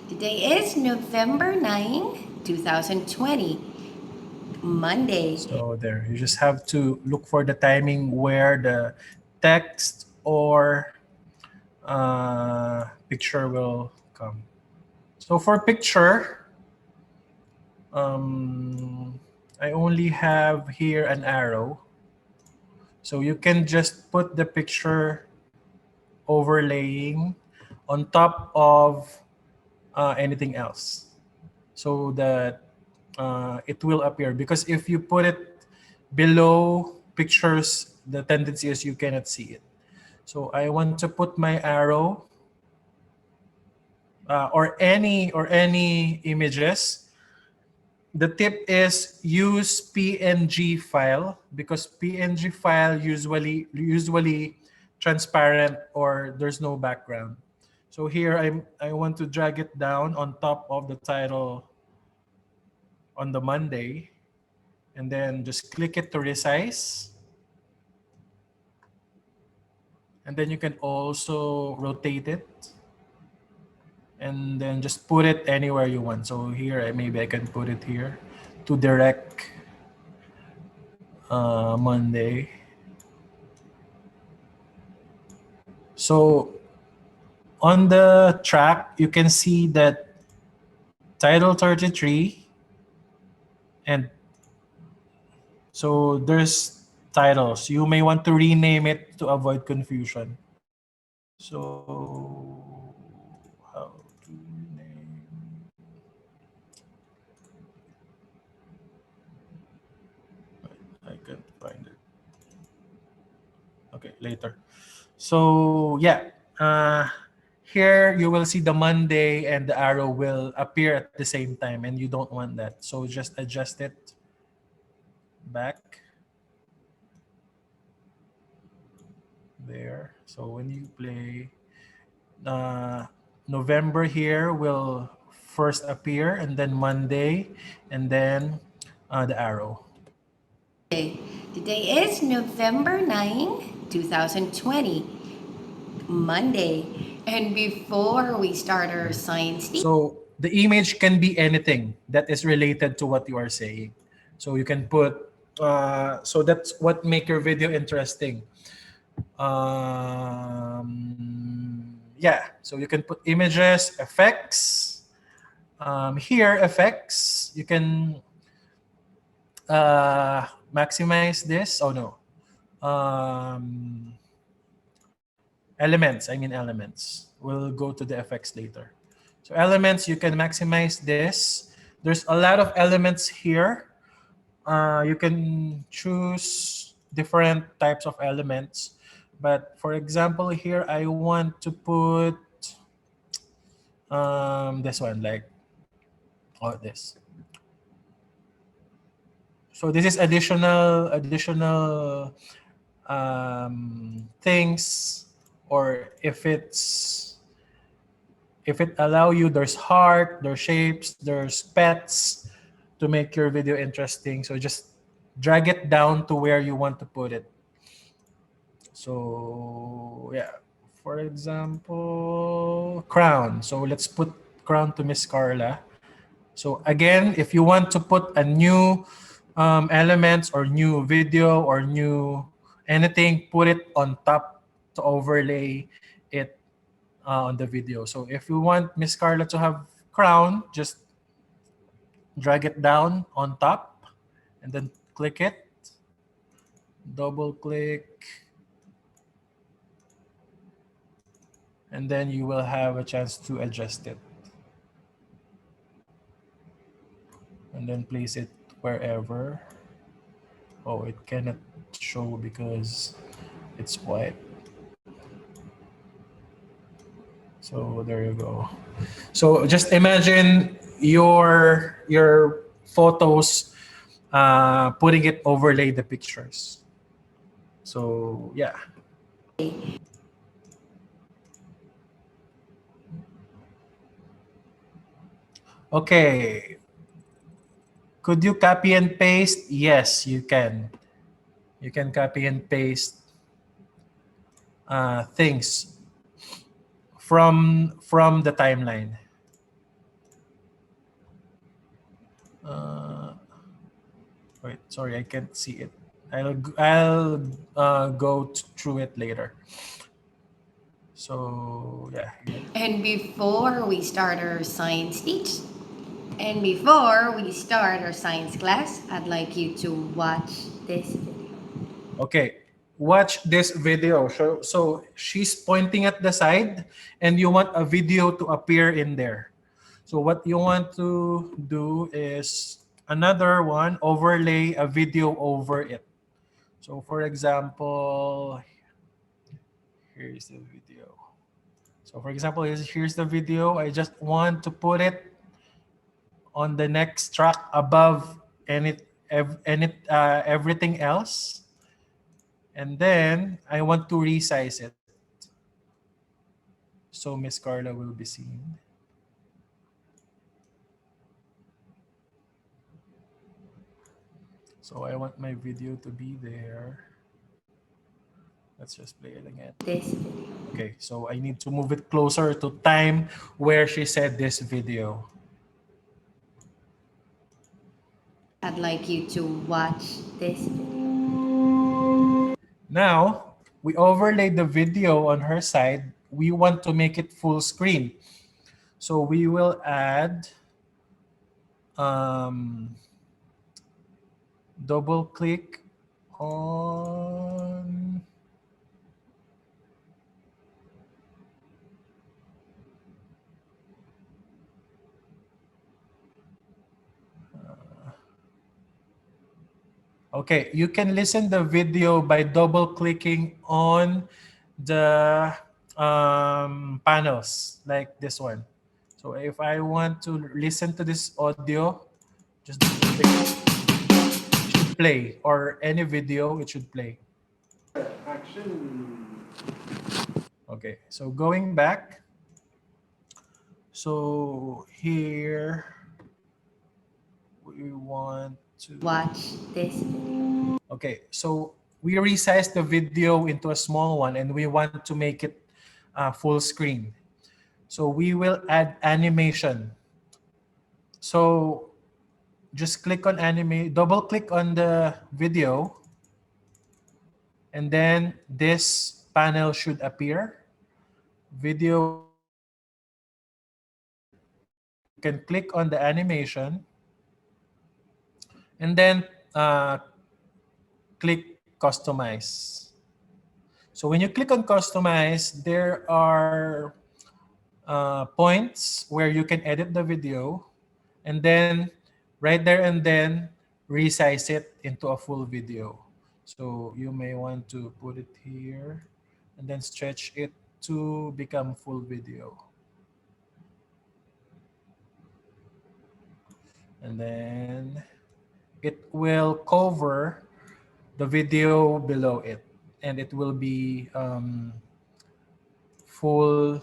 Today is November 9, 2020. Monday. So there, you just have to look for the timing where the text or picture will come. So for picture, I only have here an arrow. So you can just put the picture overlaying on top of anything else, so that it will appear. Because if you put it below pictures, the tendency is you cannot see it. So I want to put my arrow or any images. The tip is use PNG file, because PNG file usually transparent or there's no background. So here I want to drag it down on top of the title on the Monday, and then just click it to resize. And then you can also rotate it, and then just put it anywhere you want. So here, maybe I can put it here to direct Monday. So on the track, you can see that title 33, and so there's titles. You may want to rename it to avoid confusion. So how to name? I can't find it. Okay, later. So yeah, here you will see the Monday and the arrow will appear at the same time, and you don't want that. So just adjust it back there. So when you play, November here will first appear, and then Monday, and then the arrow. Today is November 9, 2020. Monday. And before we start our science So the image can be anything that is related to what you are saying. So you can put, so that's what make your video interesting. Yeah, so you can put images, effects. Here, effects, you can maximize this. Oh no. Elements, I mean elements. We'll go to the effects later. So elements, you can maximize this. There's a lot of elements here. You can choose different types of elements. But for example, here I want to put this one, like this. So this is additional things, or if it allow you, there's heart, there's shapes, there's pets to make your video interesting. So just drag it down to where you want to put it. So yeah, for example, crown. So let's put crown to Miss Carla. So again, if you want to put a new elements or new video or new anything, put it on top to overlay it on the video. So if you want Miss Carla to have crown, just drag it down on top and then click it, double click, and then you will have a chance to adjust it. And then place it wherever. Oh, it cannot show because it's white. So there you go. So just imagine your photos, putting it overlay the pictures. So yeah. Okay. Could you copy and paste? Yes, you can. You can copy and paste things from the timeline. Wait, sorry, I can't see it. I'll go through it later. So yeah. And before we start our science class, I'd like you to watch this video. Okay, watch this video. So she's pointing at the side and you want a video to appear in there. So what you want to do is another one, overlay a video over it. So for example, here's the video. So for example, here's the video. I just want to put it on the next track above everything else. And then I want to resize it. So Miss Carla will be seen. So I want my video to be there. Let's just play it again. This video. Okay, so I need to move it closer to time where she said this video. I'd like you to watch this video. Now, we overlaid the video on her side. We want to make it full screen. So we will add double click on okay, you can listen the video by double clicking on the panels like this one. So if I want to listen to this audio, just click. It should play, or any video, it should play. Action. Okay, so going back. So here we want to watch this video. Okay, so we resized the video into a small one and we want to make it full screen. So we will add animation. So just click on double click on the video, and then this panel should appear. Video. You can click on the animation and then click customize. So So when you click on customize, there are points where you can edit the video, and then right there and then resize it into a full video. So you may want to put it here and then stretch it to become full video. And then it will cover the video below it, and it will be full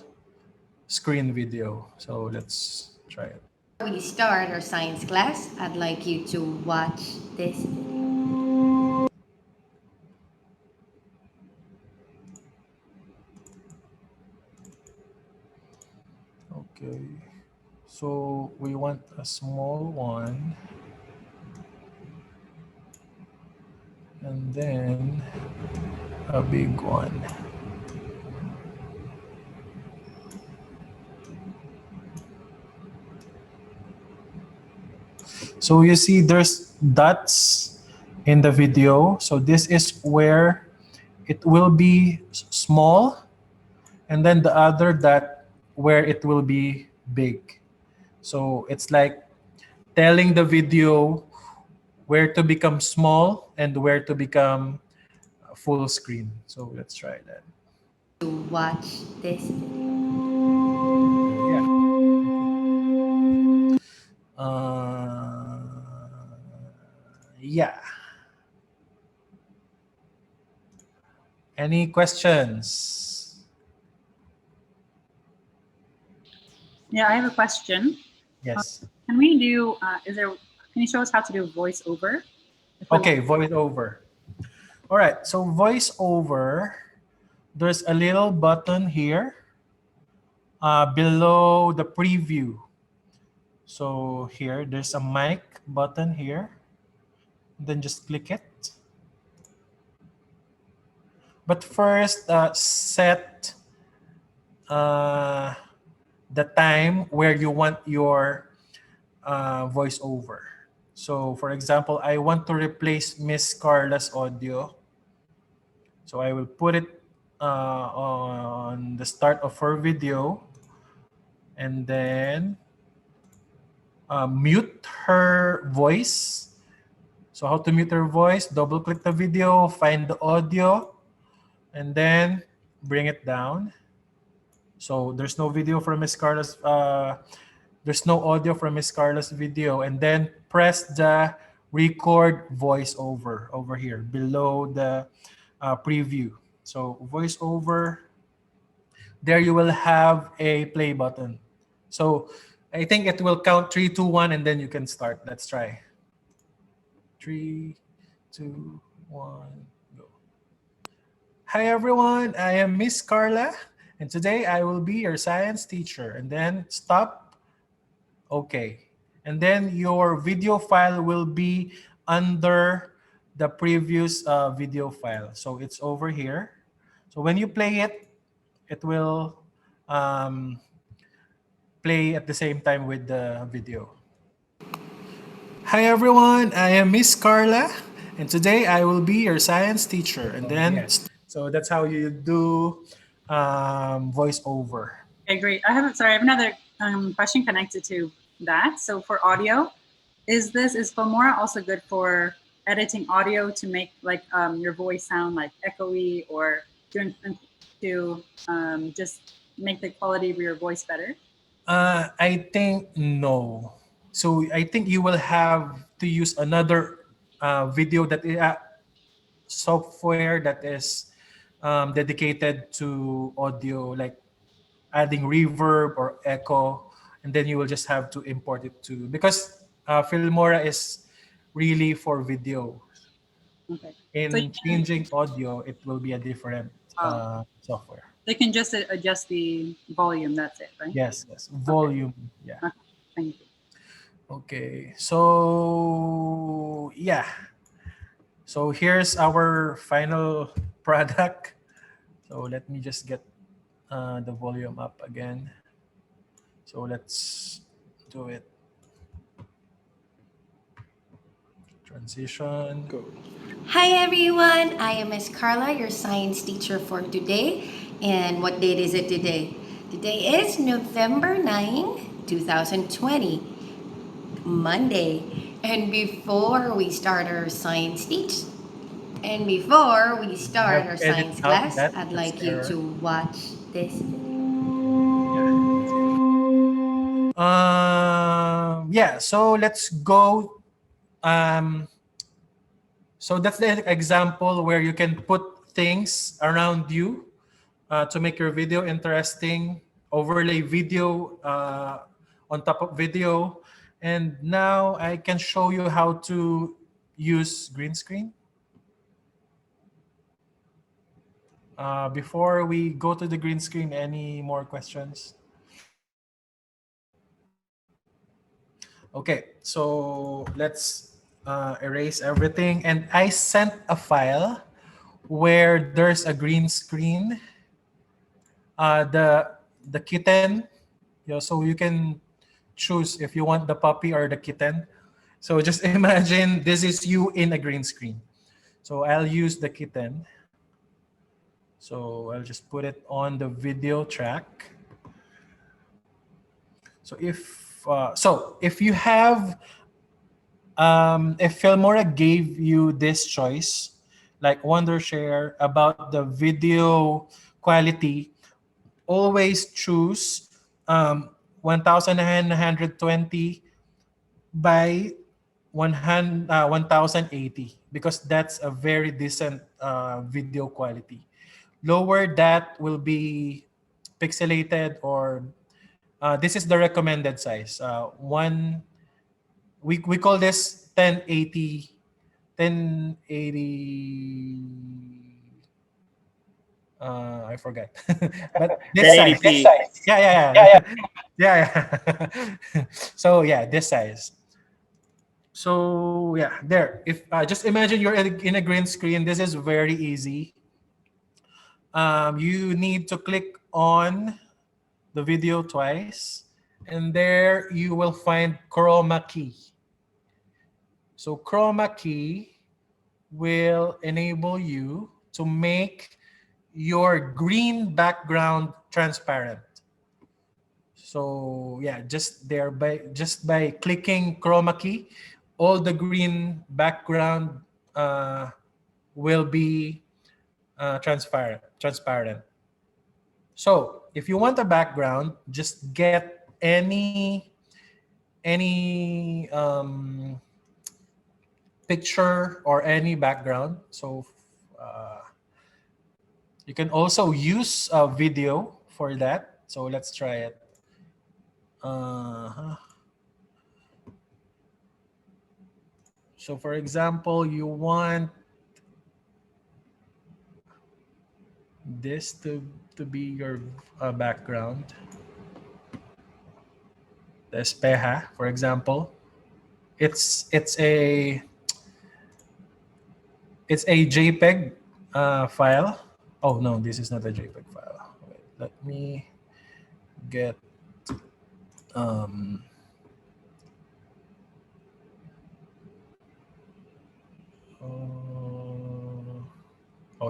screen video. So let's try it. Before we start our science class, I'd like you to watch this. Okay, so we want a small one, and then a big one. So you see there's dots in the video. So this is where it will be small, and then the other dot where it will be big. So it's like telling the video where to become small and where to become full screen. So let's try that. To watch this. Yeah. Yeah. Any questions? Yeah, I have a question. Yes. Can we do, can you show us how to do voiceover? Okay, voiceover. All right, so voiceover, there's a little button here below the preview. So here, there's a mic button here. Then just click it. But first, set the time where you want your voiceover. So for example, I want to replace Miss Carla's audio. So I will put it on the start of her video, and then mute her voice. So how to mute her voice? Double click the video, find the audio, and then bring it down. So there's no video from Miss Carla's, there's no audio from Miss Carla's video, and then press the record voiceover over here below the preview. So voiceover, there you will have a play button. So I think it will count 3, 2, 1, and then you can start. Let's try. 3, 2, 1, go. Hi everyone, I am Miss Carla, and today I will be your science teacher. And then stop. Okay. And then your video file will be under the previous video file. So it's over here. So when you play it, it will play at the same time with the video. Hi everyone, I am Miss Carla, and today I will be your science teacher. And then, so that's how you do voiceover. Okay, great. I have another question connected to that. So for audio, is Filmora also good for editing audio to make like your voice sound like echoey, or to just make the quality of your voice better? I think no. So I think you will have to use another video that software that is dedicated to audio, like adding reverb or echo, and then you will just have to import it to, because Filmora is really for video. Okay. In So changing audio, it will be a different software. they can just adjust the volume. That's it, right? Yes, volume. Okay. Yeah. Okay. Thank you. Okay, so yeah. So here's our final product. So let me just get the volume up again. So let's do it. Transition. Go. Hi everyone, I am Miss Carla, your science teacher for today. And what date is it today? Today is November 9, 2020, Monday. And before we start our science teach, and before we You start have our to edit science out class, that. I'd That's like you error. to watch this. Yeah, so let's go. So that's the example where you can put things around you to make your video interesting, overlay video on top of video. And now I can show you how to use green screen. Before we go to the green screen, any more questions? Okay, so let's erase everything. And I sent a file where there's a green screen. The kitten, so you can choose if you want the puppy or the kitten. So just imagine this is you in a green screen. So I'll use the kitten. So I'll just put it on the video track. So if you have if Filmora gave you this choice, like Wondershare about the video quality, always choose 1920 by 1080 because that's a very decent video quality. Lower that will be pixelated, or this is the recommended size. We call this 1080 I forgot. But this size. 1080p. Yeah. So yeah, this size. So yeah, there. If just imagine you're in a green screen. This is very easy. You need to click on the video twice, and there you will find chroma key. So chroma key will enable you to make your green background transparent. So yeah, just by clicking chroma key, all the green background will be transparent. So if you want a background, just get any picture or any background. So you can also use a video for that. So let's try it. So for example, you want this to be your background. The espeja, for example. It's a JPEG file. Oh no, this is not a JPEG file. Wait, let me get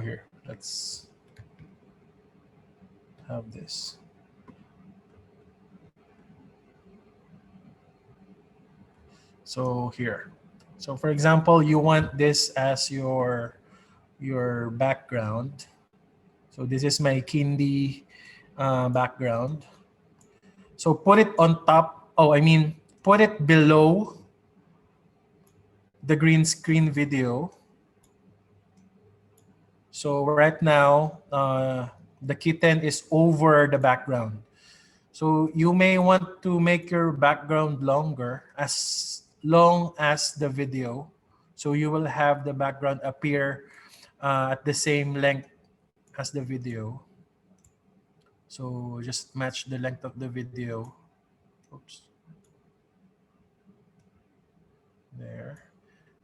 here. Let's have this. So here. So for example, you want this as your background. So this is my Kindi background. So put it on top. Oh, I mean, put it below the green screen video. So right now, the kitten is over the background. So you may want to make your background longer, as long as the video. So you will have the background appear at the same length as the video. So just match the length of the video. Oops. There.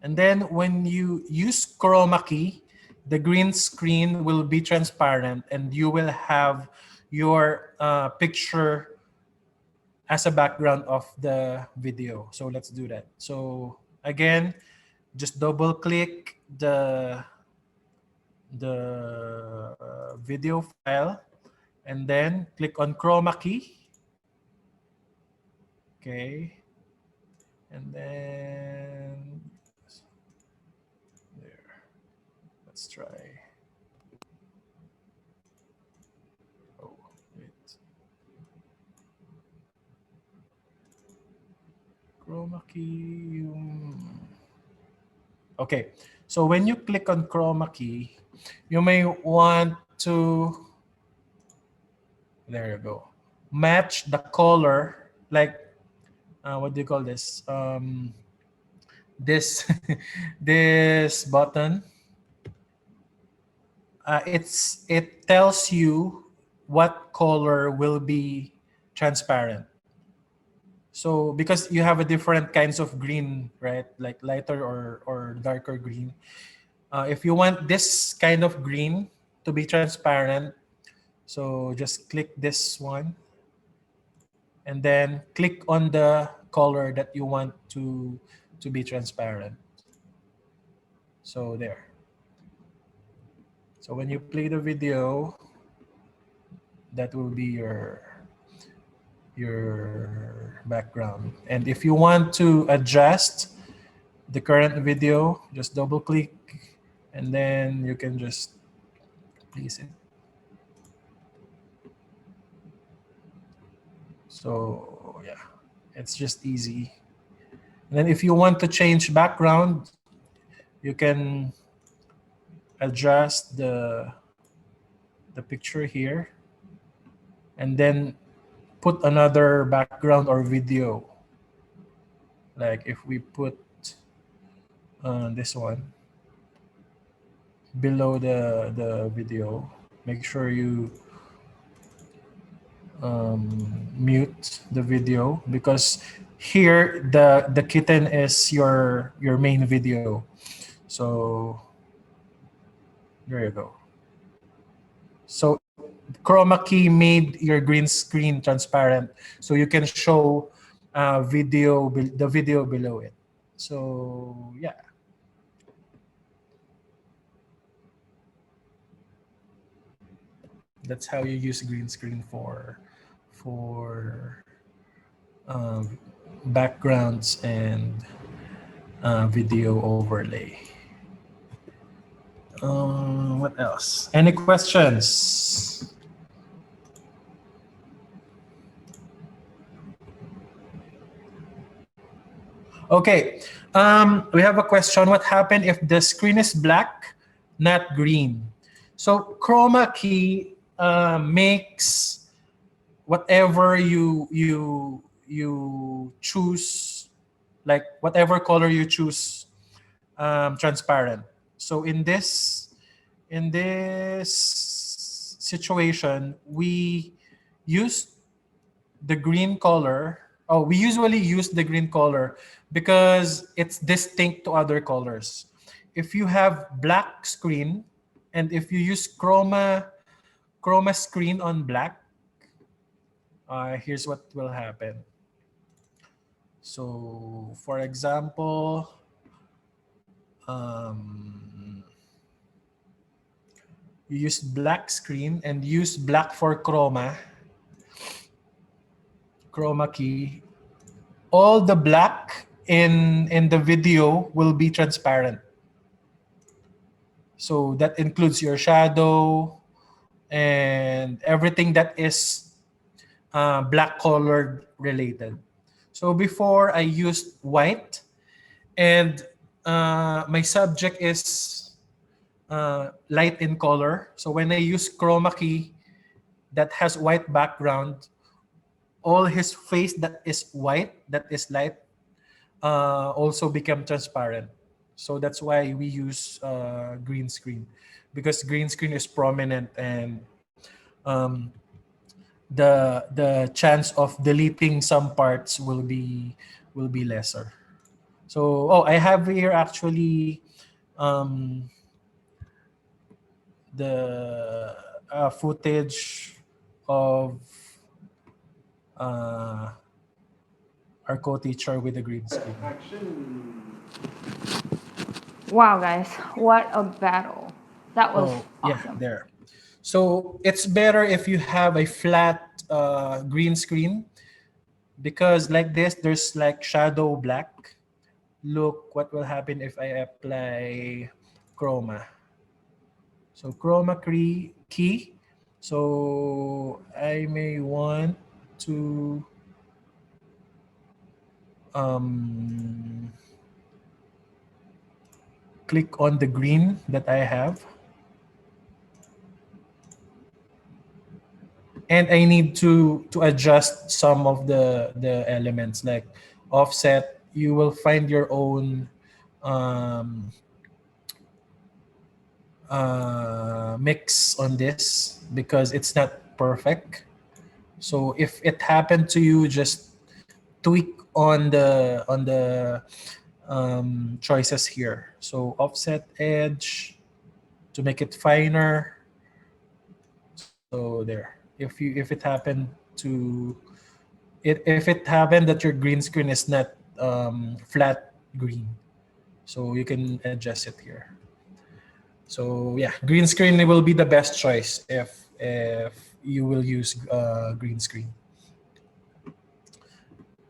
And then when you use chroma key, the green screen will be transparent and you will have your picture as a background of the video. So let's do that. So again, just double click the video file and then click on chroma key. Okay. And then there. Let's try. Oh, wait. Chroma key. Okay. So when you click on chroma key, you may want to, there you go, match the color, like what do you call this? This this button. It tells you what color will be transparent. So because you have a different kinds of green, right? Like lighter or darker green. If you want this kind of green to be transparent, so just click this one and then click on the color that you want to be transparent. So there. So when you play the video, that will be your background. And if you want to adjust the current video, just double click and then you can just place it. So yeah, it's just easy. And then if you want to change background, you can adjust the picture here and then put another background or video. Like if we put this one below the video, make sure you mute the video because here the kitten is your main video. So there you go. So chroma key made your green screen transparent, so you can show the video below it. So yeah. That's how you use green screen for backgrounds and video overlay. What else? Any questions? Okay. We have a question. What happened if the screen is black, not green? So chroma key makes whatever you choose, like whatever color you choose, transparent. So in this situation, we use the green color. Oh, we usually use the green color because it's distinct to other colors. If you have black screen and if you use chroma screen on black, here's what will happen. So for example, you use black screen and use black for chroma key. All the black in the video will be transparent. So that includes your shadow and everything that is black colored related. So before I used white and my subject is light in color. So when I use chroma key that has white background, all his face that is white, that is light, also become transparent. So that's why we use green screen, because green screen is prominent and the chance of deleting some parts will be lesser. So I have here actually the footage of our co-teacher with the green screen. Wow, guys, what a battle. That was Oh, yeah, awesome. there. So it's better if you have a flat green screen because like this, there's like shadow black. Look what will happen if I apply chroma. So chroma key. So I may want to um, click on the green that I have. And I need to adjust some of the elements like offset. You will find your own um, mix on this because it's not perfect. So if it happened to you, just tweak on the choices here. So offset edge to make it finer. So there. If it happened to if it happened that your green screen is not flat green, so you can adjust it here. So yeah, green screen will be the best choice if you will use green screen.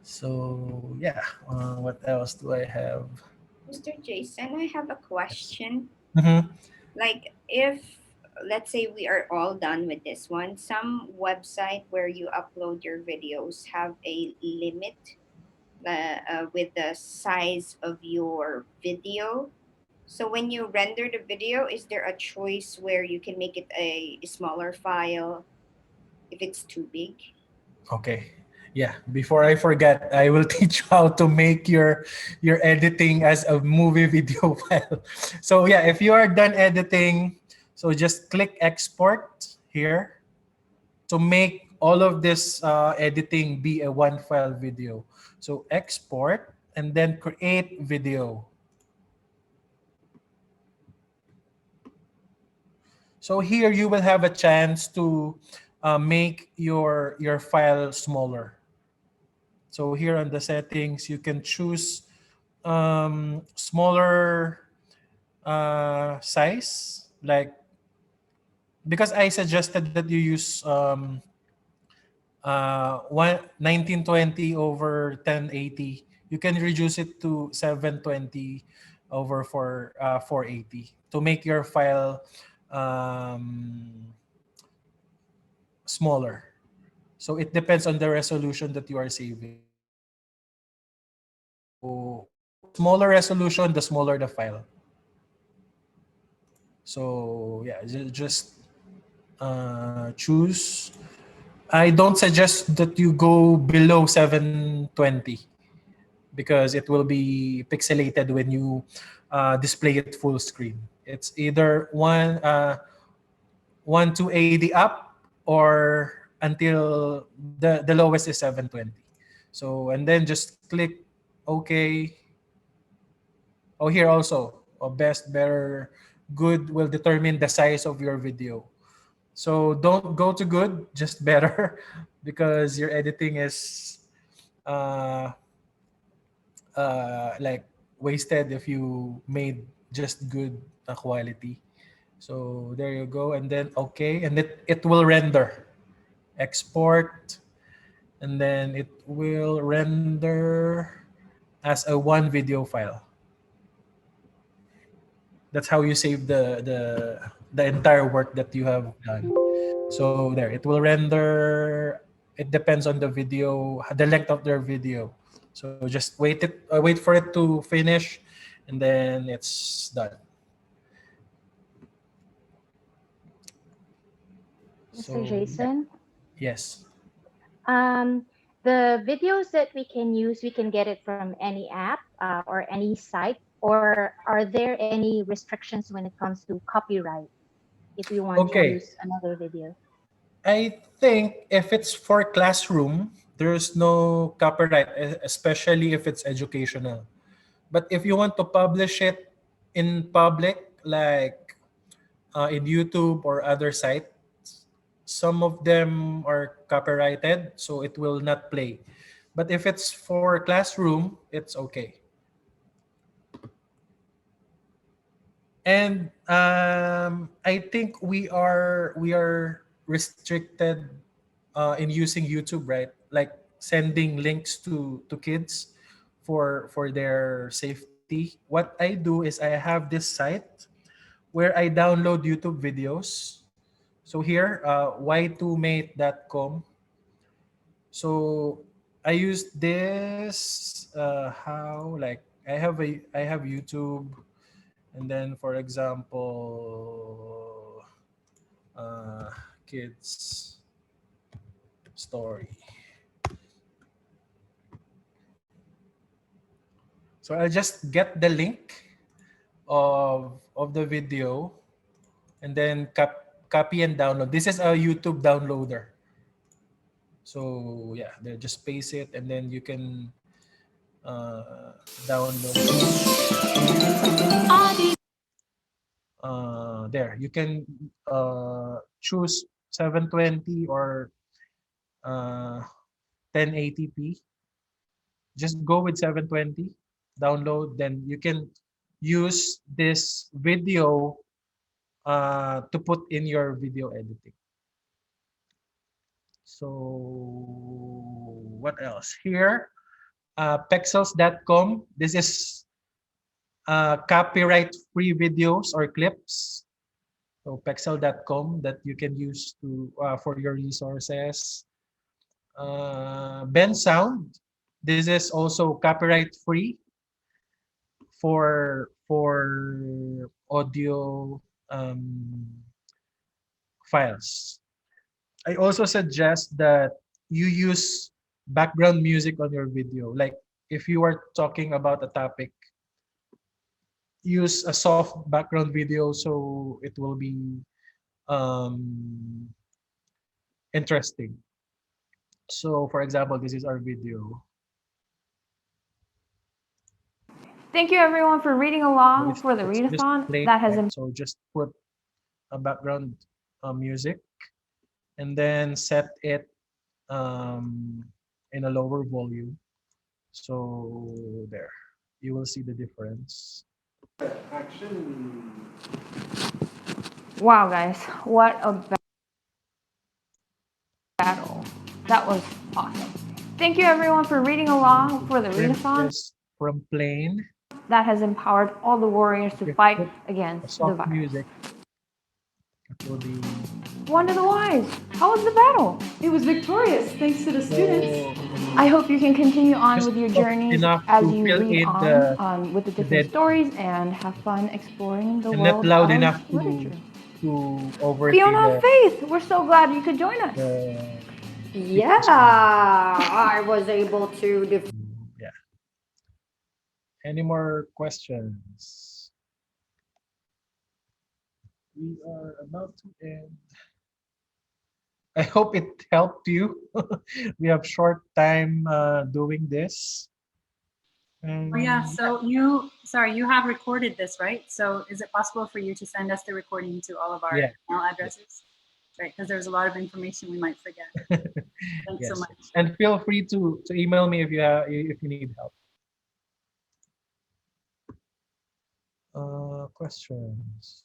So yeah, what else do I have? Mr. Jason, I have a question. Mhm. Like, if let's say we are all done with this one, some website where you upload your videos have a limit with the size of your video. So when you render the video, is there a choice where you can make it a smaller file if it's too big? Okay. Yeah, before I forget, I will teach you how to make your editing as a movie video file. So yeah, if you are done editing, so just click export here to make all of this editing be a one file video. So export and then create video. So here you will have a chance to make your file smaller. So here on the settings, you can choose smaller size, like because I suggested that you use 1920 over 1080. You can reduce it to 720 over 480 to make your file um, smaller. So it depends on the resolution that you are saving. So the smaller resolution, the smaller the file. So yeah, just choose. I don't suggest that you go below 720 because it will be pixelated when you display it full screen. It's either 1280 up or until the lowest is 720. So and then just click OK. Oh, here also, best, better, good will determine the size of your video. So don't go to good, just better, because your editing is uh, like wasted if you made just good quality. So there you go, and then okay, and it will render, export, and then it will render as a one video file. That's how you save the entire work that you have done. So there, it will render. It depends on the video, the length of their video. So just wait for it to finish, and then it's done. Mr. So yeah, Jason, yes. um, the videos that we can use, we can get it from any app or any site, or are there any restrictions when it comes to copyright if we want to Okay, use another video? I think if it's for classroom, there's no copyright, especially if it's educational. But if you want to publish it in public, like in YouTube or other sites, some of them are copyrighted, so it will not play. But if it's for classroom, it's okay. And I think we are restricted in using YouTube, right? Like sending links to kids for their safety. What I do is I have this site where I download YouTube videos. So here, y2mate.com. So I use this how like I have YouTube, and then for example, uh, kids story. So I'll just get the link of the video, and then copy and download. This is a YouTube downloader. So yeah, they just paste it, and then you can download. There you can choose 720 or uh, 1080p. Just go with 720, download, then you can use this video to put in your video editing. So what else here? Pexels.com. This is copyright free videos or clips. So pexel.com that you can use to for your resources. Ben Sound. This is also copyright free for audio files. I also suggest that you use background music on your video. Like if you are talking about a topic, use a soft background video so it will be um, interesting. So for example, this is our video. Thank you everyone for reading along It's, for the it's just readathon. plain That has text. So just put a background music, and then set it in a lower volume. So there, you will see the difference. Wow, guys, what a battle. That was awesome. Thank you everyone for reading along for the readathon. From plain. That has empowered all the warriors to fight against the virus. Music. It will be... Wonder the Wise, how was the battle? It was victorious thanks to the students. I hope you can continue on with your journeys as you read on with the different stories and have fun exploring the world not loud of enough literature. to over Fiona Faith, we're so glad you could join us. Yeah, I was able to. Yeah. Any more questions? We are about to end. I hope it helped you. We have short time doing this. Oh yeah, so you have recorded this, right? So is it possible for you to send us the recording to all of our email addresses? Right, because there's a lot of information we might forget. Thanks so much. And feel free to email me if you need help. Questions.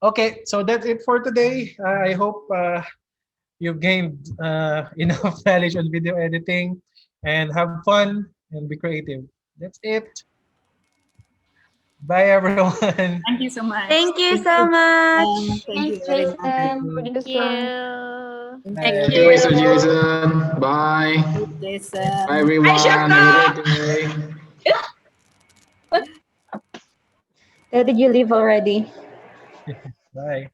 Okay, so that's it for today. I hope you've gained enough knowledge on video editing, and have fun and be creative. That's it. Bye, everyone. Thank you so much. Thank you so much. Thanks, Jason. Thank you. Thank you, Mr. Jason. Bye. Jason. Bye, everyone. Have a great day. Did you leave already? Bye.